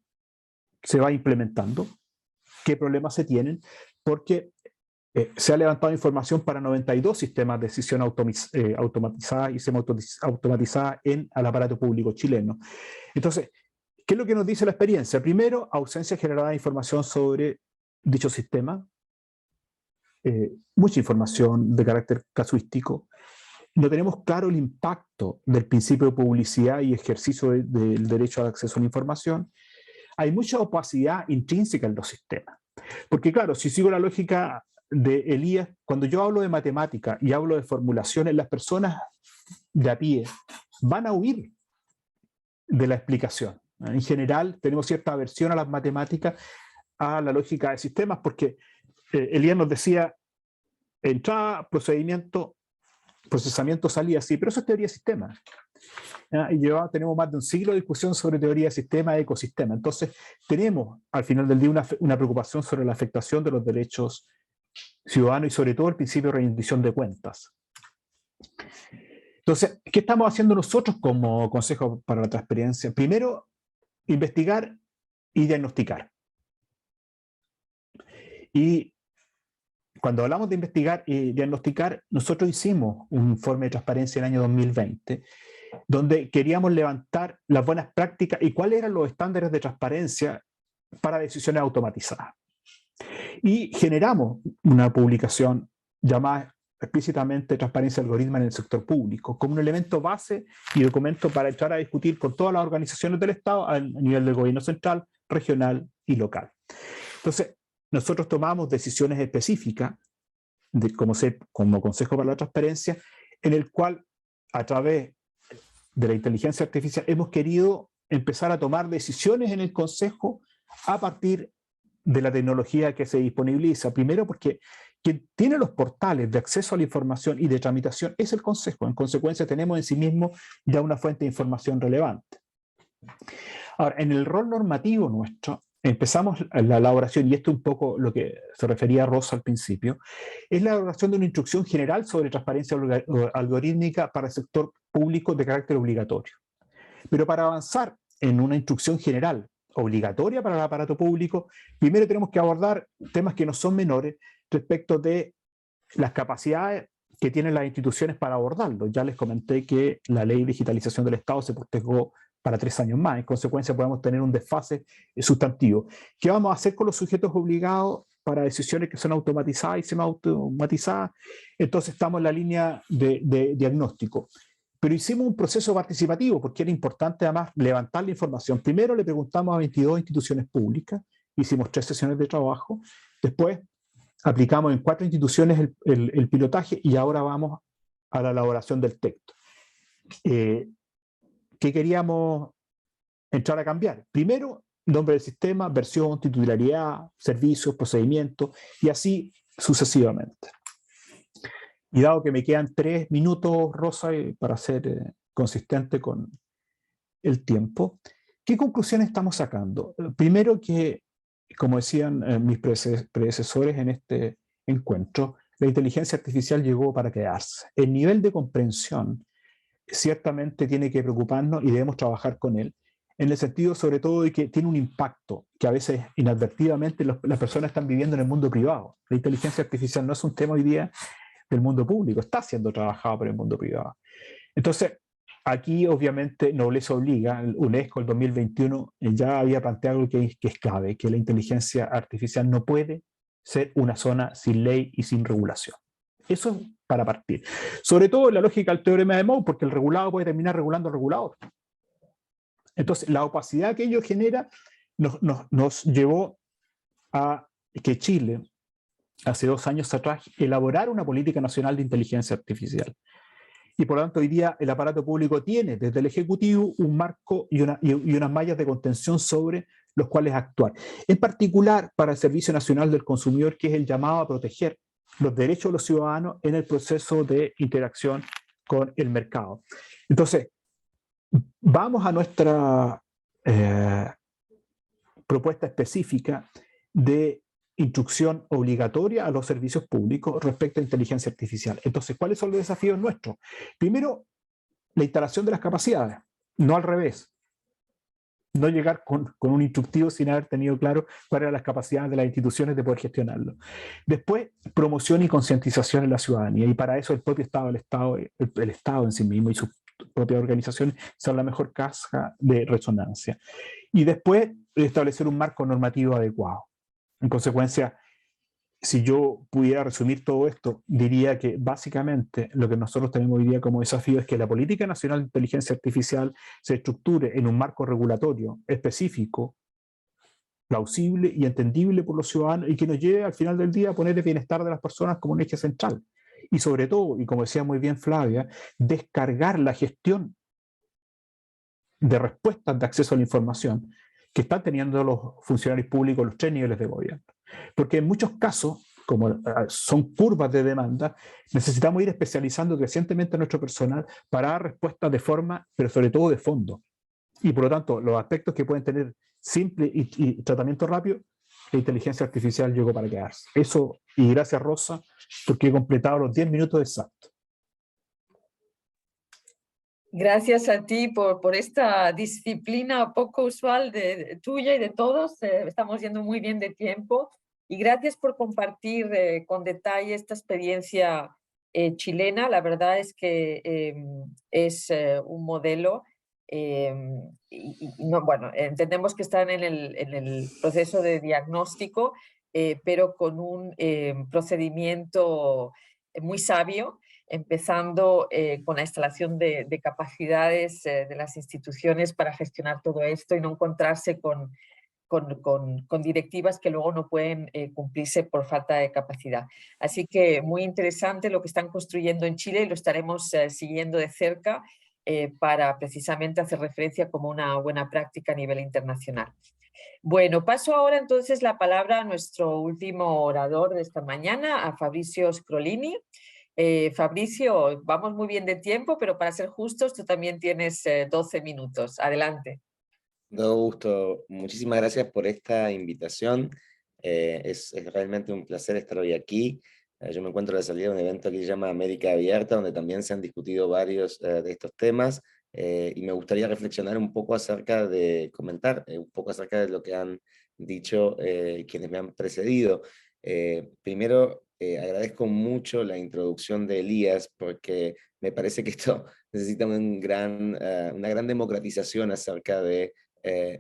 se va implementando, qué problemas se tienen, porque Se ha levantado información para 92 sistemas de decisión automatizadas y semiautomatizadas en el aparato público chileno. Entonces, ¿qué es lo que nos dice la experiencia? Primero, ausencia generada de información sobre dicho sistema, mucha información de carácter casuístico. No tenemos claro el impacto del principio de publicidad y ejercicio del derecho al acceso a la información. Hay mucha opacidad intrínseca en los sistemas. Porque claro, si sigo la lógica de Elías, cuando yo hablo de matemática y hablo de formulaciones, las personas de a pie van a huir de la explicación. En general, tenemos cierta aversión a las matemáticas, a la lógica de sistemas, porque Elías nos decía, entrada, procedimiento, procesamiento, salida, sí, pero eso es teoría de sistemas. Y tenemos más de un siglo de discusión sobre teoría de sistemas y ecosistemas. Entonces, tenemos al final del día una preocupación sobre la afectación de los derechos ciudadanos y sobre todo el principio de rendición de cuentas. Entonces, ¿qué estamos haciendo nosotros como Consejo para la Transparencia? Primero, investigar y diagnosticar. Y cuando hablamos de investigar y diagnosticar, nosotros hicimos un informe de transparencia en el año 2020, donde queríamos levantar las buenas prácticas y cuáles eran los estándares de transparencia para decisiones automatizadas. Y generamos una publicación llamada explícitamente Transparencia Algoritmo en el sector público, como un elemento base y documento para entrar a discutir con todas las organizaciones del Estado a nivel del gobierno central, regional y local. Entonces, nosotros tomamos decisiones específicas como Consejo para la Transparencia, en el cual, a través de la inteligencia artificial, hemos querido empezar a tomar decisiones en el Consejo a partir de la tecnología que se disponibiliza. Primero porque quien tiene los portales de acceso a la información y de tramitación es el Consejo. En consecuencia, tenemos en sí mismo ya una fuente de información relevante. Ahora, en el rol normativo nuestro, empezamos la elaboración, y esto es un poco lo que se refería a Rosa al principio, es la elaboración de una instrucción general sobre transparencia algorítmica para el sector público de carácter obligatorio. Pero para avanzar en una instrucción general obligatoria para el aparato público, primero tenemos que abordar temas que no son menores respecto de las capacidades que tienen las instituciones para abordarlo. Ya les comenté que la ley de digitalización del Estado se postergó para 3 años más. En consecuencia, podemos tener un desfase sustantivo. ¿Qué vamos a hacer con los sujetos obligados para decisiones que son automatizadas y semi-automatizadas? Entonces estamos en la línea de diagnóstico. Pero hicimos un proceso participativo porque era importante además levantar la información. Primero le preguntamos a 22 instituciones públicas, hicimos 3 sesiones de trabajo, después aplicamos en 4 instituciones el pilotaje y ahora vamos a la elaboración del texto. ¿Qué queríamos entrar a cambiar? Primero, nombre del sistema, versión, titularidad, servicios, procedimientos y así sucesivamente. Y dado que me quedan 3 minutos, Rosa, para ser consistente con el tiempo, ¿qué conclusiones estamos sacando? Primero que, como decían mis predecesores en este encuentro, la inteligencia artificial llegó para quedarse. El nivel de comprensión ciertamente tiene que preocuparnos y debemos trabajar con él, en el sentido sobre todo de que tiene un impacto que a veces inadvertidamente las personas están viviendo en el mundo privado. La inteligencia artificial no es un tema hoy día del mundo público, está siendo trabajado por el mundo privado. Entonces, aquí obviamente nobleza obliga. UNESCO el 2021 ya había planteado algo que es clave, que la inteligencia artificial no puede ser una zona sin ley y sin regulación. Eso es para partir. Sobre todo en la lógica del teorema de Moe, porque el regulado puede terminar regulando al regulador. Entonces, la opacidad que ello genera nos llevó a que Chile, hace 2 años atrás, elaborara una política nacional de inteligencia artificial. Y por lo tanto, hoy día el aparato público tiene desde el Ejecutivo un marco y unas mallas de contención sobre los cuales actuar. En particular para el Servicio Nacional del Consumidor, que es el llamado a proteger los derechos de los ciudadanos en el proceso de interacción con el mercado. Entonces, vamos a nuestra propuesta específica de instrucción obligatoria a los servicios públicos respecto a inteligencia artificial. Entonces, ¿cuáles son los desafíos nuestros? Primero, la instalación de las capacidades, no al revés. no llegar con un instructivo sin haber tenido claro cuáles eran las capacidades de las instituciones de poder gestionarlo. Después, promoción y concientización en la ciudadanía, y para eso el propio Estado, el Estado en sí mismo y sus propias organizaciones son la mejor caja de resonancia. Y después, establecer un marco normativo adecuado. En consecuencia, si yo pudiera resumir todo esto, diría que básicamente lo que nosotros tenemos hoy día como desafío es que la Política Nacional de Inteligencia Artificial se estructure en un marco regulatorio específico, plausible y entendible por los ciudadanos, y que nos lleve al final del día a poner el bienestar de las personas como un eje central. Y sobre todo, y como decía muy bien Flavia, descargar la gestión de respuestas de acceso a la información que están teniendo los funcionarios públicos los 3 niveles de gobierno. Porque en muchos casos, como son curvas de demanda, necesitamos ir especializando crecientemente a nuestro personal para dar respuestas de forma, pero sobre todo de fondo. Y por lo tanto, los aspectos que pueden tener simple y tratamiento rápido, la inteligencia artificial llegó para quedarse. Eso, y gracias Rosa, porque he completado los 10 minutos exactos. Gracias a ti por esta disciplina poco usual tuya y de todos. Estamos yendo muy bien de tiempo. Y gracias por compartir con detalle esta experiencia chilena. La verdad es que es un modelo. Bueno, entendemos que están en el proceso de diagnóstico, pero con un procedimiento muy sabio, empezando con la instalación de capacidades de las instituciones para gestionar todo esto y no encontrarse con directivas que luego no pueden cumplirse por falta de capacidad. Así que muy interesante lo que están construyendo en Chile y lo estaremos siguiendo de cerca para precisamente hacer referencia como una buena práctica a nivel internacional. Bueno, paso ahora entonces la palabra a nuestro último orador de esta mañana, a Fabrizio Scrolini. Fabricio, vamos muy bien de tiempo, pero para ser justos, tú también tienes 12 minutos. Adelante. Todo gusto. Muchísimas gracias por esta invitación. Es realmente un placer estar hoy aquí. Yo me encuentro a la salida de un evento que se llama América Abierta, donde también se han discutido varios de estos temas, y me gustaría reflexionar un poco acerca de, comentar un poco acerca de lo que han dicho quienes me han precedido. Primero, agradezco mucho la introducción de Elías, porque me parece que esto necesita una gran democratización acerca de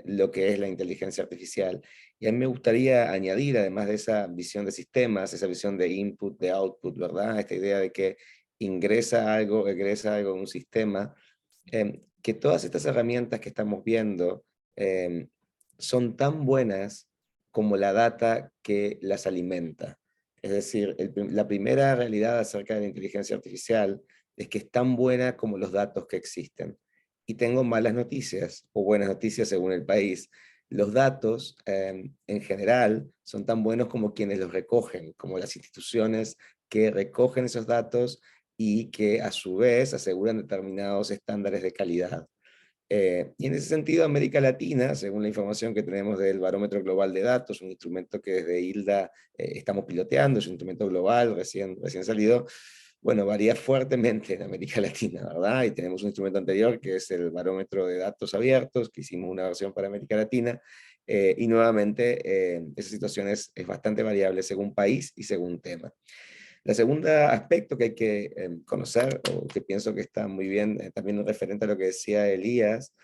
lo que es la inteligencia artificial. Y a mí me gustaría añadir, además de esa visión de sistemas, esa visión de input, de output, ¿verdad? Esta idea de que ingresa algo, egresa algo en un sistema, que todas estas herramientas que estamos viendo son tan buenas como la data que las alimenta. Es decir, la primera realidad acerca de la inteligencia artificial es que es tan buena como los datos que existen. Y tengo malas noticias, o buenas noticias según el país. Los datos, en general, son tan buenos como quienes los recogen, como las instituciones que recogen esos datos y que a su vez aseguran determinados estándares de calidad. Y en ese sentido, América Latina, según la información que tenemos del Barómetro Global de Datos, un instrumento que desde ILDA estamos piloteando, es un instrumento global recién salido, bueno, varía fuertemente en América Latina, ¿verdad? Y tenemos un instrumento anterior que es el Barómetro de Datos Abiertos, que hicimos una versión para América Latina, y nuevamente esa situación es bastante variable según país y según tema. El segundo aspecto que hay que conocer, o que pienso que está muy bien, también referente a lo que decía Elías,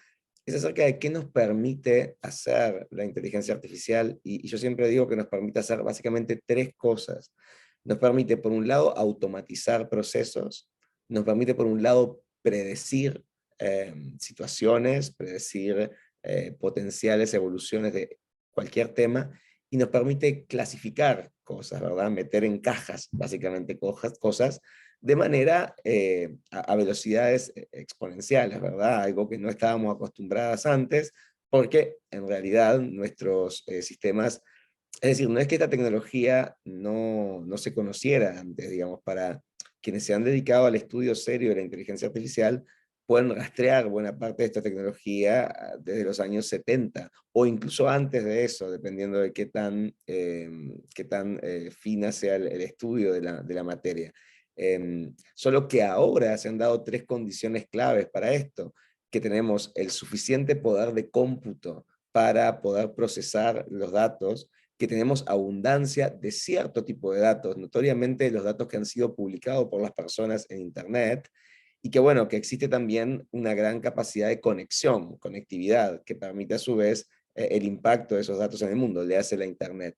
es acerca de qué nos permite hacer la inteligencia artificial, y yo siempre digo que nos permite hacer básicamente 3 cosas. Nos permite, por un lado, automatizar procesos, nos permite, por un lado, predecir situaciones, predecir potenciales evoluciones de cualquier tema, y nos permite clasificar cosas, ¿verdad? Meter en cajas, básicamente, cosas de manera a velocidades exponenciales, ¿verdad? Algo que no estábamos acostumbradas antes, porque en realidad nuestros sistemas, es decir, no es que esta tecnología no se conociera antes, digamos, para quienes se han dedicado al estudio serio de la inteligencia artificial, pueden rastrear buena parte de esta tecnología desde los años 70, o incluso antes de eso, dependiendo de qué tan fina sea el estudio de la materia. Solo que ahora se han dado 3 condiciones claves para esto, que tenemos el suficiente poder de cómputo para poder procesar los datos, que tenemos abundancia de cierto tipo de datos, notoriamente los datos que han sido publicados por las personas en Internet, y que bueno, que existe también una gran capacidad de conexión, conectividad, que permite a su vez el impacto de esos datos en el mundo, le hace la Internet.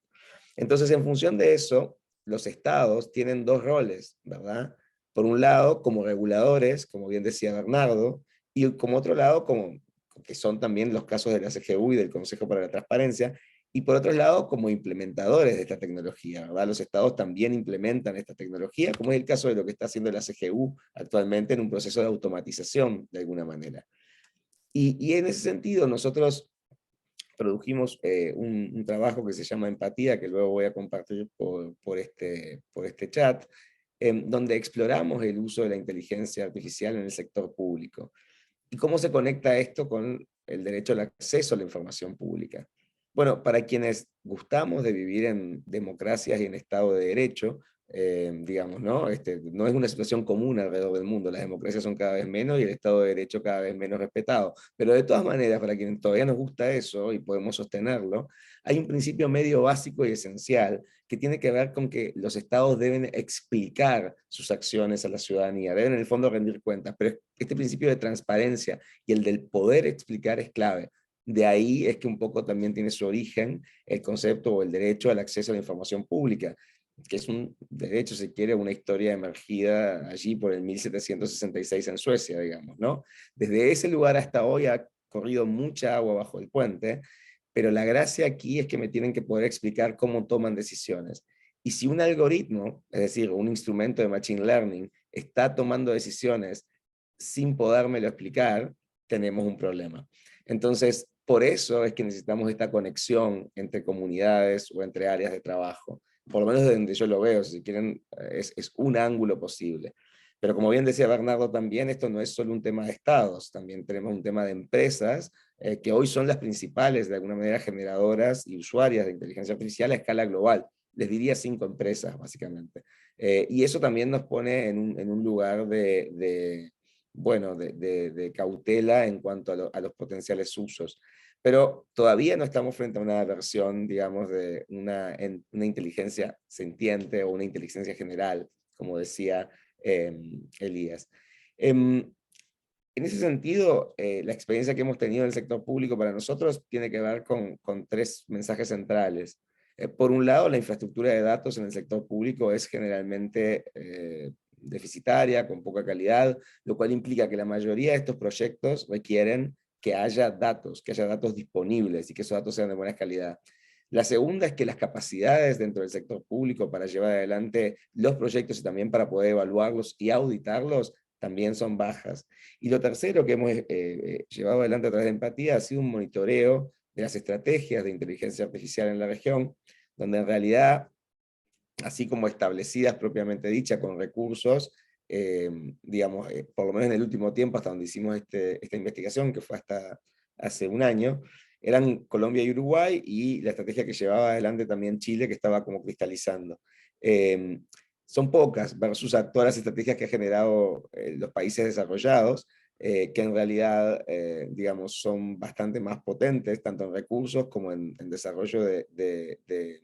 Entonces, en función de eso, los estados tienen dos roles, ¿verdad? Por un lado, como reguladores, como bien decía Bernardo, y como otro lado, como que son también los casos de la CGU y del Consejo para la Transparencia, y por otro lado, como implementadores de esta tecnología, ¿verdad? Los estados también implementan esta tecnología, como es el caso de lo que está haciendo la CGU actualmente en un proceso de automatización, de alguna manera. Y en ese sentido, nosotros produjimos un trabajo que se llama Empatía, que luego voy a compartir por este chat, donde exploramos el uso de la inteligencia artificial en el sector público. ¿Y cómo se conecta esto con el derecho al acceso a la información pública? Bueno, para quienes gustamos de vivir en democracias y en Estado de Derecho, digamos, ¿no? No es una situación común alrededor del mundo, las democracias son cada vez menos y el Estado de Derecho cada vez menos respetado. Pero de todas maneras, para quienes todavía nos gusta eso y podemos sostenerlo, hay un principio medio básico y esencial que tiene que ver con que los estados deben explicar sus acciones a la ciudadanía, deben en el fondo rendir cuentas, pero este principio de transparencia y el del poder explicar es clave. De ahí es que un poco también tiene su origen el concepto o el derecho al acceso a la información pública, que es un derecho, si quiere, una historia emergida allí por el 1766 en Suecia, digamos, ¿no? Desde ese lugar hasta hoy ha corrido mucha agua bajo el puente, pero la gracia aquí es que me tienen que poder explicar cómo toman decisiones. Y si un algoritmo, es decir, un instrumento de Machine Learning, está tomando decisiones sin podérmelo explicar, tenemos un problema. Entonces, por eso es que necesitamos esta conexión entre comunidades o entre áreas de trabajo. Por lo menos de donde yo lo veo, si quieren, es un ángulo posible. Pero como bien decía Bernardo también, esto no es solo un tema de estados, también tenemos un tema de empresas, que hoy son las principales, de alguna manera, generadoras y usuarias de inteligencia artificial a escala global. Les diría 5 empresas, básicamente. Y eso también nos pone en un lugar de cautela en cuanto a los potenciales usos. Pero todavía no estamos frente a una versión, digamos, de una inteligencia sentiente o una inteligencia general, como decía Elías. En ese sentido, la experiencia que hemos tenido en el sector público para nosotros tiene que ver con 3 mensajes centrales. Por un lado, la infraestructura de datos en el sector público es generalmente deficitaria, con poca calidad, lo cual implica que la mayoría de estos proyectos requieren que haya datos disponibles y que esos datos sean de buena calidad. La segunda es que las capacidades dentro del sector público para llevar adelante los proyectos y también para poder evaluarlos y auditarlos también son bajas. Y lo tercero que hemos llevado adelante a través de Empatía ha sido un monitoreo de las estrategias de inteligencia artificial en la región, donde en realidad, así como establecidas propiamente dicha con recursos, digamos, por lo menos en el último tiempo, hasta donde hicimos esta investigación, que fue hasta hace un año, eran Colombia y Uruguay, y la estrategia que llevaba adelante también Chile, que estaba como cristalizando. Son pocas versus a todas las estrategias que han generado los países desarrollados, que en realidad, digamos, son bastante más potentes, tanto en recursos como en desarrollo de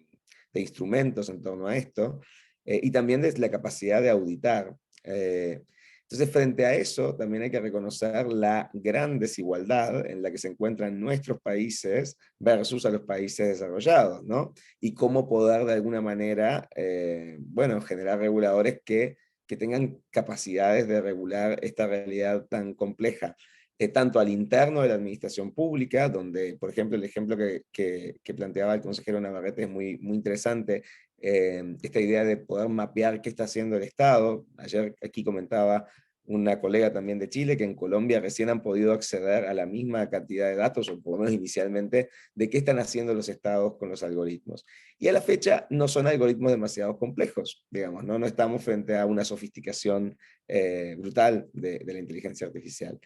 instrumentos en torno a esto, y también de la capacidad de auditar. Entonces, frente a eso, también hay que reconocer la gran desigualdad en la que se encuentran nuestros países versus a los países desarrollados, ¿no? Y cómo poder de alguna manera, generar reguladores que tengan capacidades de regular esta realidad tan compleja. Tanto al interno de la administración pública, donde, por ejemplo, el ejemplo que planteaba el consejero Navarrete es muy, muy interesante, esta idea de poder mapear qué está haciendo el Estado. Ayer aquí comentaba una colega también de Chile que en Colombia recién han podido acceder a la misma cantidad de datos, o por lo menos inicialmente, de qué están haciendo los estados con los algoritmos. Y a la fecha no son algoritmos demasiado complejos, digamos, no estamos frente a una sofisticación brutal de la inteligencia artificial.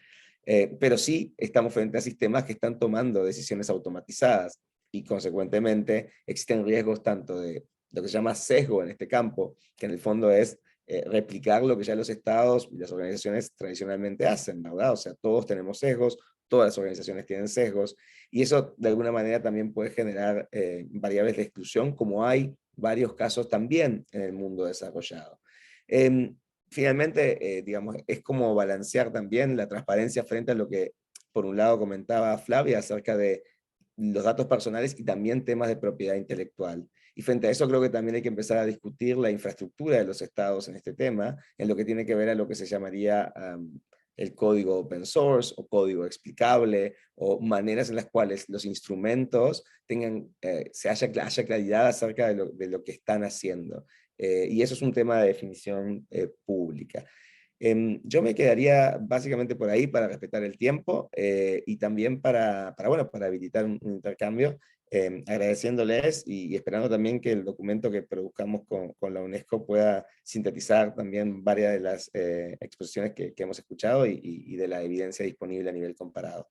Pero sí estamos frente a sistemas que están tomando decisiones automatizadas, y consecuentemente existen riesgos tanto de lo que se llama sesgo en este campo, que en el fondo es replicar lo que ya los estados y las organizaciones tradicionalmente hacen, ¿verdad? O sea, todos tenemos sesgos, todas las organizaciones tienen sesgos, y eso de alguna manera también puede generar variables de exclusión, como hay varios casos también en el mundo desarrollado. Finalmente, digamos, es como balancear también la transparencia frente a lo que, por un lado, comentaba Flavia acerca de los datos personales y también temas de propiedad intelectual. Y frente a eso creo que también hay que empezar a discutir la infraestructura de los estados en este tema, en lo que tiene que ver a lo que se llamaría el código open source o código explicable, o maneras en las cuales los instrumentos tengan, haya claridad acerca de lo que están haciendo. Y eso es un tema de definición pública. Yo me quedaría básicamente por ahí para respetar el tiempo y también para habilitar un intercambio, agradeciéndoles y esperando también que el documento que produzcamos con la UNESCO pueda sintetizar también varias de las exposiciones que hemos escuchado y de la evidencia disponible a nivel comparado.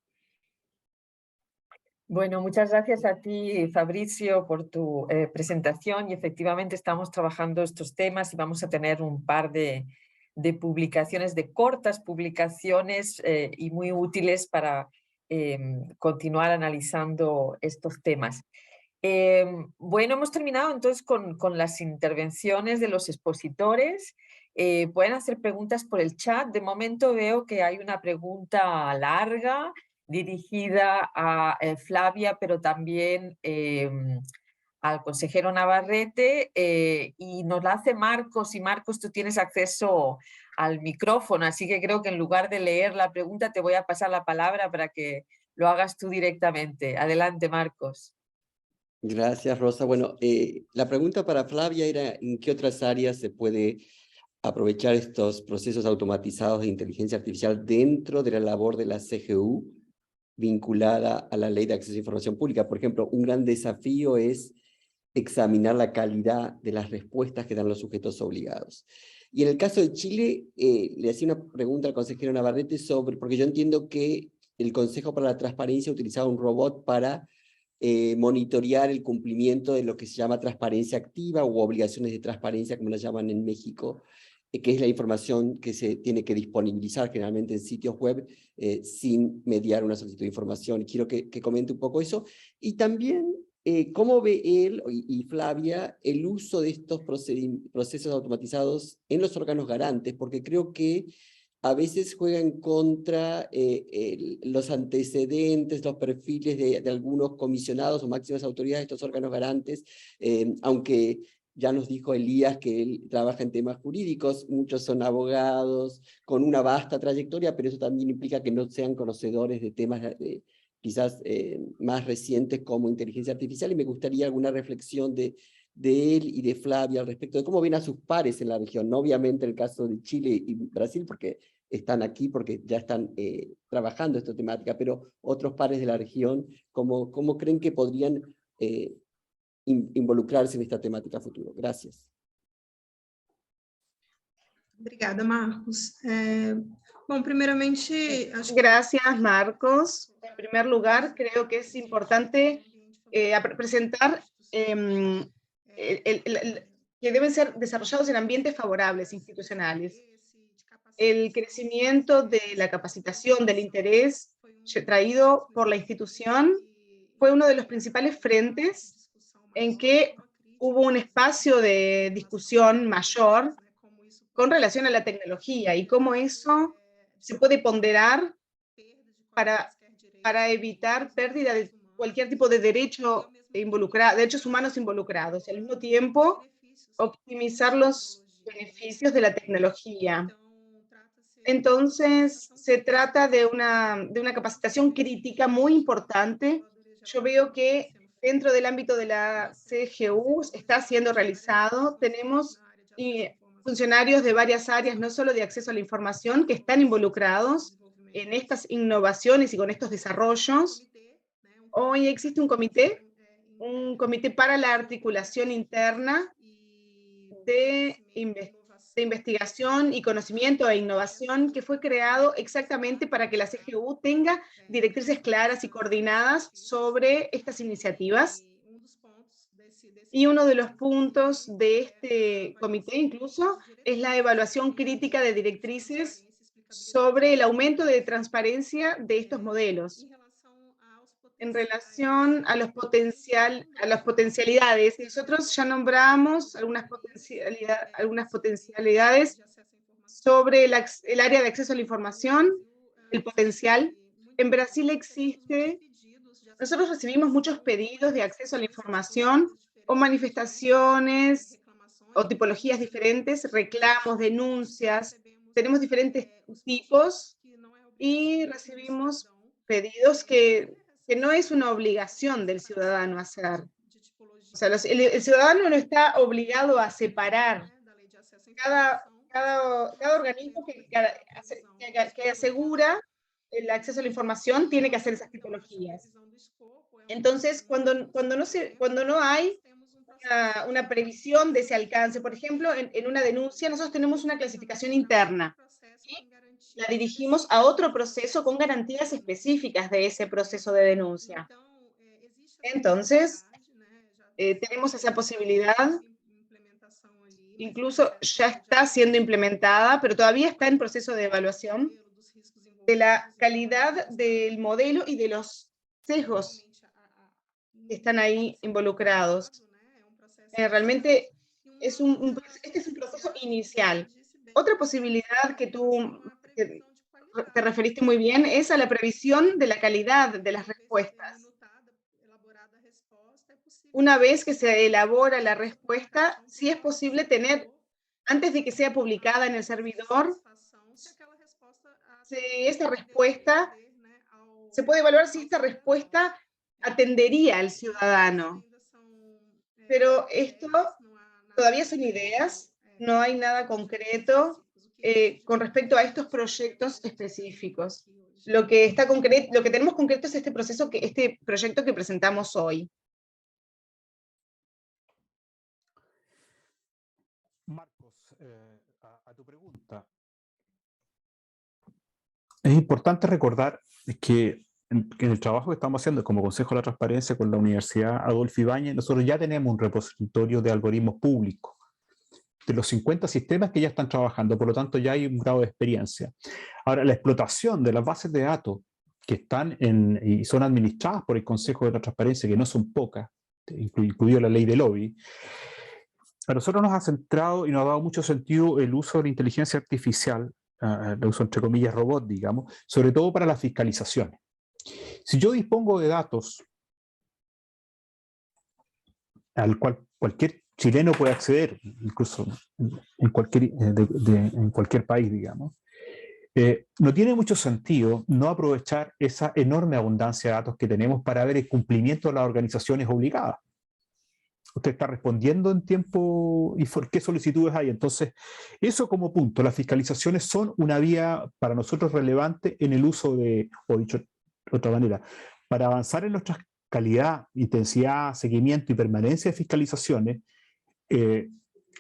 Bueno, muchas gracias a ti, Fabricio, por tu presentación, y efectivamente estamos trabajando estos temas y vamos a tener un par de publicaciones, de cortas publicaciones y muy útiles para continuar analizando estos temas. Bueno, hemos terminado entonces con las intervenciones de los expositores. Pueden hacer preguntas por el chat. De momento veo que hay una pregunta larga dirigida a Flavia, pero también al consejero Navarrete, y nos la hace Marcos, y Marcos, tú tienes acceso al micrófono, así que creo que en lugar de leer la pregunta te voy a pasar la palabra para que lo hagas tú directamente. Adelante, Marcos. Gracias, Rosa. Bueno, la pregunta para Flavia era ¿en qué otras áreas se puede aprovechar estos procesos automatizados de inteligencia artificial dentro de la labor de la CGU vinculada a la Ley de Acceso a Información Pública? Por ejemplo, un gran desafío es examinar la calidad de las respuestas que dan los sujetos obligados. Y en el caso de Chile, le hacía una pregunta al consejero Navarrete porque yo entiendo que el Consejo para la Transparencia utilizaba un robot para monitorear el cumplimiento de lo que se llama transparencia activa u obligaciones de transparencia, como la llaman en México, que es la información que se tiene que disponibilizar generalmente en sitios web sin mediar una solicitud de información. Quiero que comente un poco eso. Y también cómo ve él y Flavia el uso de estos procesos automatizados en los órganos garantes, porque creo que a veces juega en contra los antecedentes, los perfiles de algunos comisionados o máximas autoridades de estos órganos garantes, aunque ya nos dijo Elías que él trabaja en temas jurídicos, muchos son abogados con una vasta trayectoria, pero eso también implica que no sean conocedores de temas quizás más recientes como inteligencia artificial, y me gustaría alguna reflexión de él y de Flavia al respecto de cómo ven a sus pares en la región, no obviamente el caso de Chile y Brasil, porque están aquí, porque ya están trabajando esta temática, pero otros pares de la región, ¿cómo creen que podrían involucrarse en esta temática a futuro? Gracias. Obrigada, Marcos. Bom, primeiramente... Gracias, Marcos. En primer lugar, creo que es importante presentar que deben ser desarrollados en ambientes favorables, institucionales. El crecimiento de la capacitación, del interés traído por la institución fue uno de los principales frentes en que hubo un espacio de discusión mayor con relación a la tecnología y cómo eso se puede ponderar para evitar pérdida de cualquier tipo de derecho derechos humanos involucrados, y al mismo tiempo optimizar los beneficios de la tecnología. Entonces, se trata de una capacitación crítica muy importante. Yo veo que dentro del ámbito de la CGU está siendo realizado. Tenemos funcionarios de varias áreas, no solo de acceso a la información, que están involucrados en estas innovaciones y con estos desarrollos. Hoy existe un comité para la articulación interna de investigación y conocimiento e innovación, que fue creado exactamente para que la CGU tenga directrices claras y coordinadas sobre estas iniciativas. Y uno de los puntos de este comité incluso es la evaluación crítica de directrices sobre el aumento de transparencia de estos modelos. En relación a las potencialidades, nosotros ya nombramos algunas potencialidades sobre el área de acceso a la información, el potencial. En Brasil existe, nosotros recibimos muchos pedidos de acceso a la información o manifestaciones o tipologías diferentes, reclamos, denuncias, tenemos diferentes tipos y recibimos pedidos que no es una obligación del ciudadano hacer. O sea, el ciudadano no está obligado a separar cada organismo que asegura el acceso a la información tiene que hacer esas tipologías. Entonces, cuando no hay una previsión de ese alcance, por ejemplo, en una denuncia, nosotros tenemos una clasificación interna y la dirigimos a otro proceso con garantías específicas de ese proceso de denuncia. Entonces, tenemos esa posibilidad, incluso ya está siendo implementada, pero todavía está en proceso de evaluación de la calidad del modelo y de los sesgos que están ahí involucrados. Realmente este es un proceso inicial. Otra posibilidad que tú te referiste muy bien es a la previsión de la calidad de las respuestas. Una vez que se elabora la respuesta, sí es posible tener, antes de que sea publicada en el servidor, esta respuesta, se puede evaluar si esta respuesta atendería al ciudadano. Pero esto todavía son ideas, no hay nada concreto con respecto a estos proyectos específicos. Lo que tenemos concreto es este proyecto que presentamos hoy. Marcos, a tu pregunta. Es importante recordar que en el trabajo que estamos haciendo como Consejo de la Transparencia con la Universidad Adolfo Ibáñez, nosotros ya tenemos un repositorio de algoritmos públicos de los 50 sistemas que ya están trabajando, por lo tanto ya hay un grado de experiencia. Ahora, la explotación de las bases de datos que están y son administradas por el Consejo de la Transparencia, que no son pocas, incluido la ley de lobby, a nosotros nos ha centrado y nos ha dado mucho sentido el uso de la inteligencia artificial, el uso entre comillas robot, digamos, sobre todo para las fiscalizaciones. Si yo dispongo de datos al cual cualquier chileno puede acceder, incluso en cualquier país, digamos, no tiene mucho sentido no aprovechar esa enorme abundancia de datos que tenemos para ver el cumplimiento de las organizaciones obligadas. Usted está respondiendo en tiempo y por qué solicitudes hay. Entonces, eso como punto, las fiscalizaciones son una vía para nosotros relevante en el uso de, o dicho de otra manera, para avanzar en nuestra calidad, intensidad, seguimiento y permanencia de fiscalizaciones,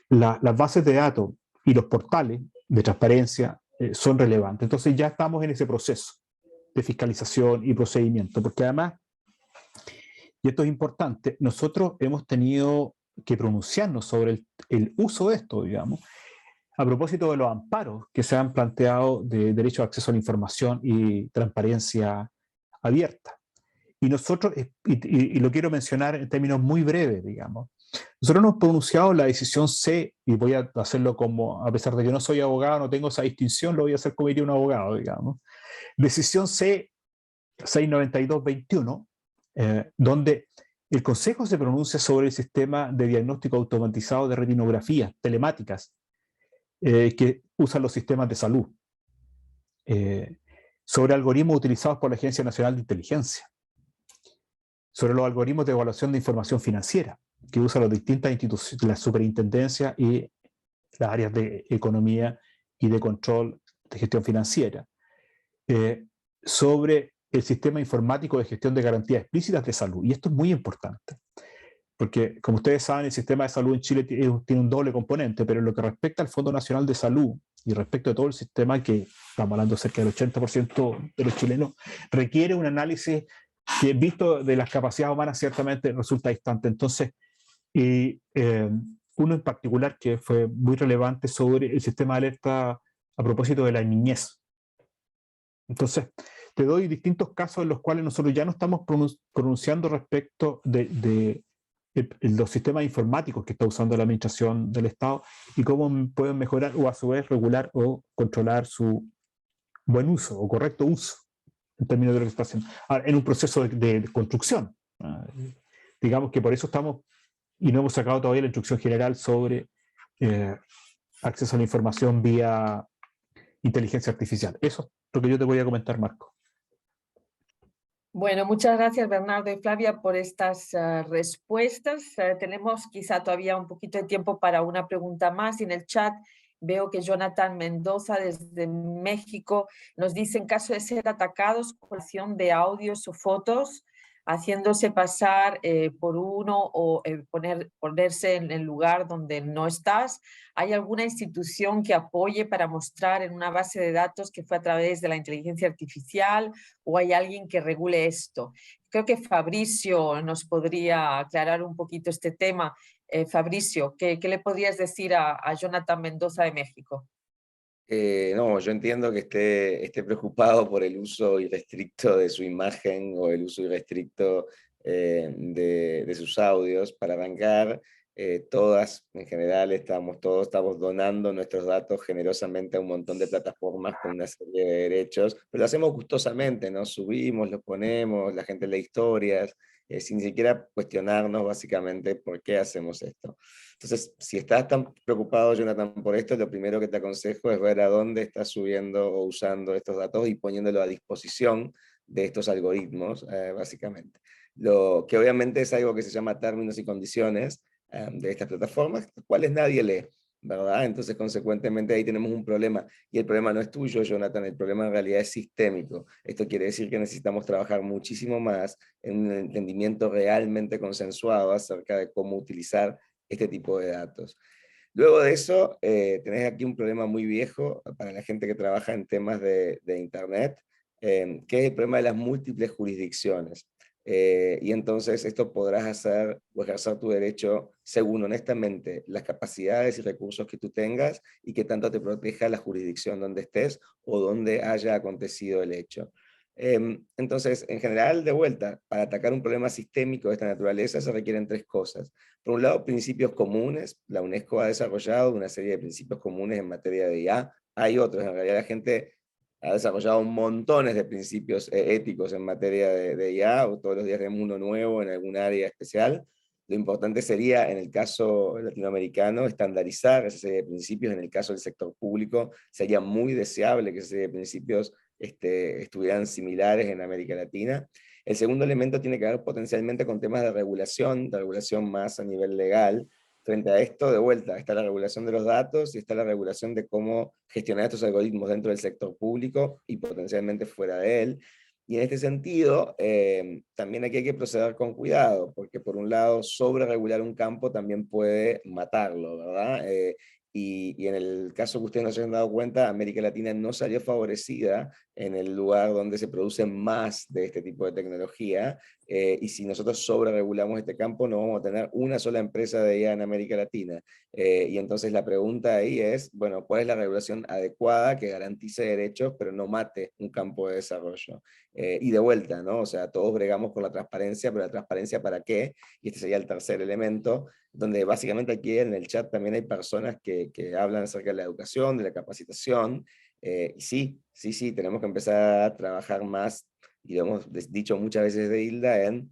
las bases de datos y los portales de transparencia son relevantes. Entonces ya estamos en ese proceso de fiscalización y procedimiento, porque además, y esto es importante, nosotros hemos tenido que pronunciarnos sobre el uso de esto, digamos, a propósito de los amparos que se han planteado de derecho a acceso a la información y transparencia abierta. Y nosotros, y lo quiero mencionar en términos muy breves, digamos, nosotros nos hemos pronunciado la decisión C, y voy a hacerlo como, a pesar de que no soy abogado, no tengo esa distinción, lo voy a hacer como diría un abogado, digamos. Decisión C 692-21, donde el Consejo se pronuncia sobre el sistema de diagnóstico automatizado de retinografías telemáticas que usan los sistemas de salud, sobre algoritmos utilizados por la Agencia Nacional de Inteligencia, sobre los algoritmos de evaluación de información financiera que usan las distintas instituciones, la superintendencia y las áreas de economía y de control de gestión financiera, sobre el sistema informático de gestión de garantías explícitas de salud. Y esto es muy importante, porque como ustedes saben, el sistema de salud en Chile tiene un doble componente, pero en lo que respecta al Fondo Nacional de Salud y respecto a todo el sistema, que estamos hablando de cerca del 80% de los chilenos, requiere un análisis que, visto de las capacidades humanas, ciertamente resulta distante. Entonces, y uno en particular que fue muy relevante sobre el sistema de alerta a propósito de la niñez. Entonces, te doy distintos casos en los cuales nosotros ya no estamos pronunciando respecto de los sistemas informáticos que está usando la administración del Estado y cómo pueden mejorar o a su vez regular o controlar su buen uso o correcto uso en términos de lo que está haciendo. Ahora, en un proceso de construcción. Digamos que por eso estamos, y no hemos sacado todavía la instrucción general sobre acceso a la información vía inteligencia artificial. Eso es lo que yo te voy a comentar, Marco. Bueno, muchas gracias Bernardo y Flavia por estas respuestas. Tenemos quizá todavía un poquito de tiempo para una pregunta más. En el chat veo que Jonathan Mendoza desde México nos dice: en caso de ser atacados con acción de audios o fotos, haciéndose pasar por uno o ponerse en el lugar donde no estás, ¿hay alguna institución que apoye para mostrar en una base de datos que fue a través de la inteligencia artificial, o hay alguien que regule esto? Creo que Fabricio nos podría aclarar un poquito este tema. Fabricio, ¿qué le podrías decir a Jonathan Mendoza de México? No, yo entiendo que esté preocupado por el uso irrestricto de su imagen o el uso irrestricto de sus audios. Para arrancar, todas, en general, todos estamos donando nuestros datos generosamente a un montón de plataformas con una serie de derechos, pero lo hacemos gustosamente, ¿no? Subimos, los ponemos, la gente lee historias, sin siquiera cuestionarnos básicamente por qué hacemos esto. Entonces, si estás tan preocupado, Jonathan, por esto, lo primero que te aconsejo es ver a dónde estás subiendo o usando estos datos y poniéndolo a disposición de estos algoritmos, básicamente. Lo que obviamente es algo que se llama términos y condiciones de estas plataformas, los cuales nadie lee, ¿verdad? Entonces, consecuentemente, ahí tenemos un problema. Y el problema no es tuyo, Jonathan, el problema en realidad es sistémico. Esto quiere decir que necesitamos trabajar muchísimo más en un entendimiento realmente consensuado acerca de cómo utilizar este tipo de datos. Luego de eso, tenés aquí un problema muy viejo para la gente que trabaja en temas de Internet, que es el problema de las múltiples jurisdicciones. Y entonces esto podrás hacer o ejercer tu derecho según honestamente las capacidades y recursos que tú tengas y que tanto te proteja la jurisdicción donde estés o donde haya acontecido el hecho. Entonces, en general, de vuelta, para atacar un problema sistémico de esta naturaleza se requieren tres cosas. Por un lado, principios comunes. La UNESCO ha desarrollado una serie de principios comunes en materia de IA. Hay otros, en realidad la gente ha desarrollado montones de principios éticos en materia de IA, o todos los días tenemos uno nuevo en algún área especial. Lo importante sería, en el caso latinoamericano, estandarizar esa serie de principios. En el caso del sector público, sería muy deseable que esa serie de principios estuvieran similares en América Latina. El segundo elemento tiene que ver potencialmente con temas de regulación más a nivel legal. Frente a esto, de vuelta, está la regulación de los datos y está la regulación de cómo gestionar estos algoritmos dentro del sector público y potencialmente fuera de él. Y en este sentido, también aquí hay que proceder con cuidado, porque por un lado, sobreregular un campo también puede matarlo, ¿verdad? Y en el caso que ustedes no se hayan dado cuenta, América Latina no salió favorecida en el lugar donde se produce más de este tipo de tecnología, y si nosotros sobreregulamos este campo, no vamos a tener una sola empresa de IA en América Latina. Y entonces la pregunta ahí es, bueno, ¿cuál es la regulación adecuada que garantice derechos, pero no mate un campo de desarrollo? Y de vuelta, ¿no? O sea, todos bregamos con la transparencia, pero la transparencia ¿para qué? Y este sería el tercer elemento, donde básicamente aquí en el chat también hay personas que hablan acerca de la educación, de la capacitación, y sí, tenemos que empezar a trabajar más, y lo hemos dicho muchas veces de Hilda, en,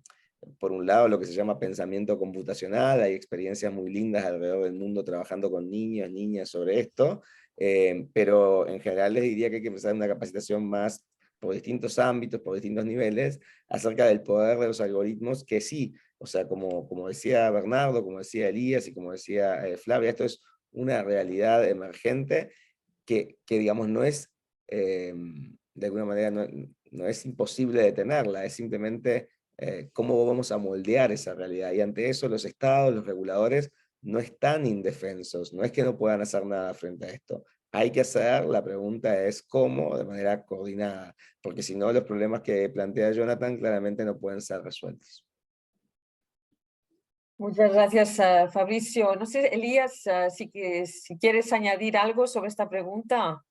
por un lado, lo que se llama pensamiento computacional. Hay experiencias muy lindas alrededor del mundo trabajando con niños, niñas sobre esto, pero en general les diría que hay que empezar una capacitación más por distintos ámbitos, por distintos niveles, acerca del poder de los algoritmos, que sí, o sea, como decía Bernardo, como decía Elías y como decía Flavia, esto es una realidad emergente que digamos, no es, de alguna manera, no es imposible detenerla, es simplemente cómo vamos a moldear esa realidad. Y ante eso los estados, los reguladores, no están indefensos, no es que no puedan hacer nada frente a esto. Hay que hacer, la pregunta es cómo, de manera coordinada, porque si no, los problemas que plantea Jonathan claramente no pueden ser resueltos. Muchas gracias, Fabricio. No sé, Elías, si quieres añadir algo sobre esta pregunta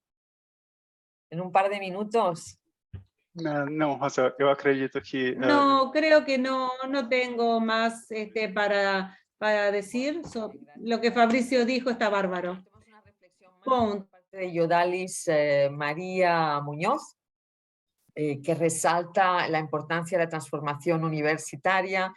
en un par de minutos. Não, Rosa, eu acredito que... No, creo que no tengo más para decir. Lo que Fabricio dijo está bárbaro. Tenemos una reflexión más por parte de Yodalis María Muñoz, que resalta la importancia de la transformación universitaria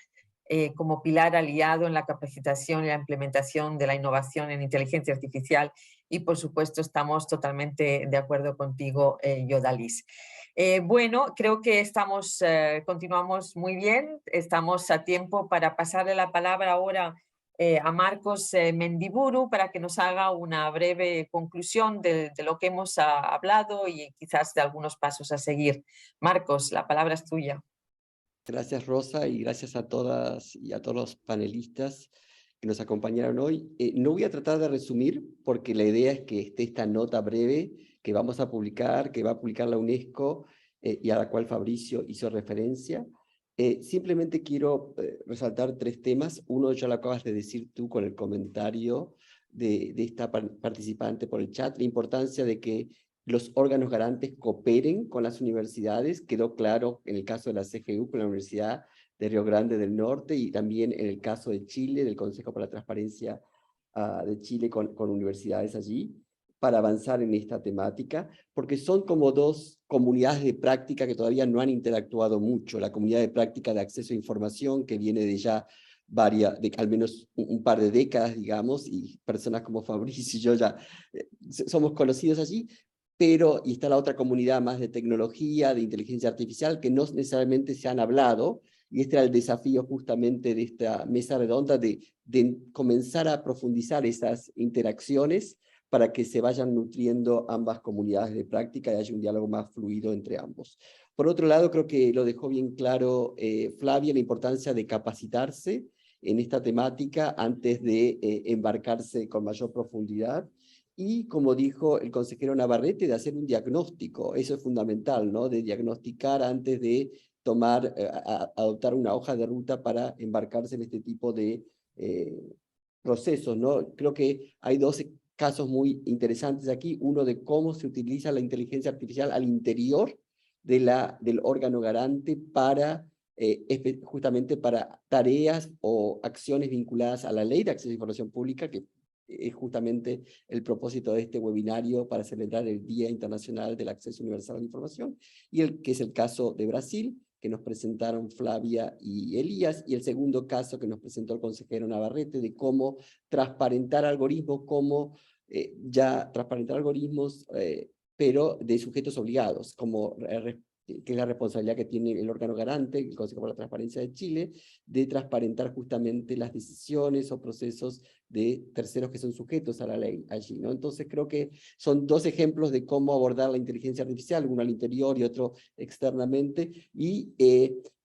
como pilar aliado en la capacitación y la implementación de la innovación en inteligencia artificial, y por supuesto estamos totalmente de acuerdo contigo, Yodalis. Bueno, creo que continuamos muy bien, estamos a tiempo para pasarle la palabra ahora a Marcos Mendiburu para que nos haga una breve conclusión de lo que hemos hablado y quizás de algunos pasos a seguir. Marcos, la palabra es tuya. Gracias, Rosa, y gracias a todas y a todos los panelistas que nos acompañaron hoy. No voy a tratar de resumir, porque la idea es que esté esta nota breve que vamos a publicar, que va a publicar la UNESCO y a la cual Fabricio hizo referencia. Simplemente quiero resaltar 3 temas. Uno ya lo acabas de decir tú con el comentario de esta participante por el chat, la importancia de que los órganos garantes cooperen con las universidades. Quedó claro en el caso de la CGU con la Universidad de Río Grande del Norte, y también en el caso de Chile, del Consejo para la Transparencia de Chile con universidades allí, para avanzar en esta temática, porque son como 2 comunidades de práctica que todavía no han interactuado mucho. La comunidad de práctica de acceso a información, que viene de ya al menos un par de décadas, digamos, y personas como Fabricio y yo ya somos conocidos allí, y está la otra comunidad más de tecnología, de inteligencia artificial, que no necesariamente se han hablado, y este era el desafío justamente de esta mesa redonda, de comenzar a profundizar esas interacciones para que se vayan nutriendo ambas comunidades de práctica y haya un diálogo más fluido entre ambos. Por otro lado, creo que lo dejó bien claro Flavia, la importancia de capacitarse en esta temática antes de embarcarse con mayor profundidad. Y como dijo el consejero Navarrete, de hacer un diagnóstico, eso es fundamental, ¿no? De diagnosticar antes de adoptar una hoja de ruta para embarcarse en este tipo de procesos, ¿no? Creo que hay 2 casos muy interesantes aquí, uno de cómo se utiliza la inteligencia artificial al interior del órgano garante para justamente para tareas o acciones vinculadas a la Ley de Acceso a Información Pública, que es justamente el propósito de este webinario para celebrar el Día Internacional del Acceso Universal a la Información, que es el caso de Brasil, que nos presentaron Flavia y Elías, y el segundo caso que nos presentó el consejero Navarrete, de cómo transparentar algoritmos, transparentar algoritmos, pero de sujetos obligados, que es la responsabilidad que tiene el órgano garante, el Consejo para la Transparencia de Chile, de transparentar justamente las decisiones o procesos de terceros que son sujetos a la ley allí, ¿no? Entonces creo que son 2 ejemplos de cómo abordar la inteligencia artificial, uno al interior y otro externamente, y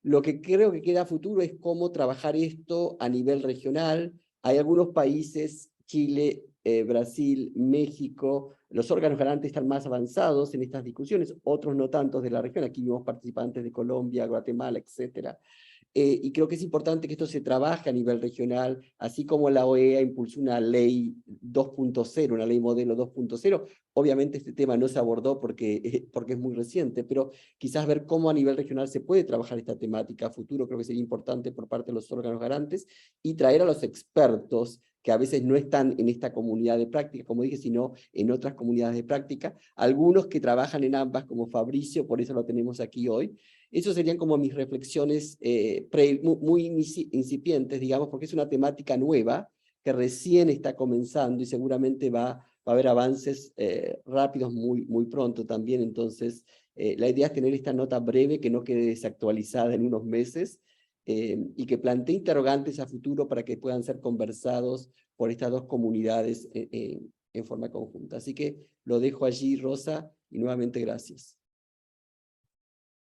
lo que creo que queda a futuro es cómo trabajar esto a nivel regional. Hay algunos países, Chile, Brasil, México, los órganos garantes están más avanzados en estas discusiones, otros no tantos de la región. Aquí vimos participantes de Colombia, Guatemala, etc. Y creo que es importante que esto se trabaje a nivel regional, así como la OEA impulsó una ley 2.0, una ley modelo 2.0. Obviamente este tema no se abordó porque es muy reciente, pero quizás ver cómo a nivel regional se puede trabajar esta temática a futuro, creo que sería importante por parte de los órganos garantes, y traer a los expertos que a veces no están en esta comunidad de práctica, como dije, sino en otras comunidades de práctica, algunos que trabajan en ambas, como Fabricio, por eso lo tenemos aquí hoy. Esas serían como mis reflexiones muy incipientes, digamos, porque es una temática nueva que recién está comenzando y seguramente va a haber avances rápidos muy pronto también. Entonces, la idea es tener esta nota breve que no quede desactualizada en unos meses, y que plantee interrogantes a futuro para que puedan ser conversados por estas 2 comunidades en forma conjunta. Así que lo dejo allí, Rosa, y nuevamente gracias.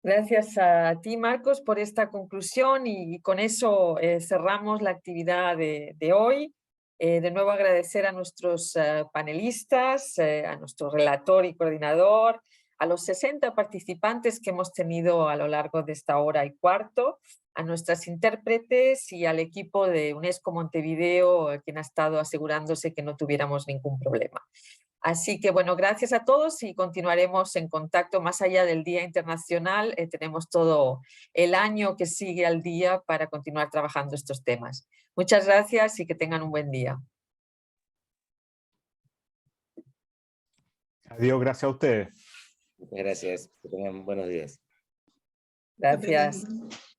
Gracias a ti, Marcos, por esta conclusión, y con eso cerramos la actividad de hoy. De nuevo agradecer a nuestros panelistas, a nuestro relator y coordinador, a los 60 participantes que hemos tenido a lo largo de esta hora y cuarto, a nuestras intérpretes y al equipo de UNESCO Montevideo, quien ha estado asegurándose que no tuviéramos ningún problema. Así que bueno, gracias a todos y continuaremos en contacto más allá del Día Internacional. Tenemos todo el año que sigue al día para continuar trabajando estos temas. Muchas gracias y que tengan un buen día. Adiós, gracias a ustedes. Muchas gracias. Que tengan buenos días. Gracias. Obrigada.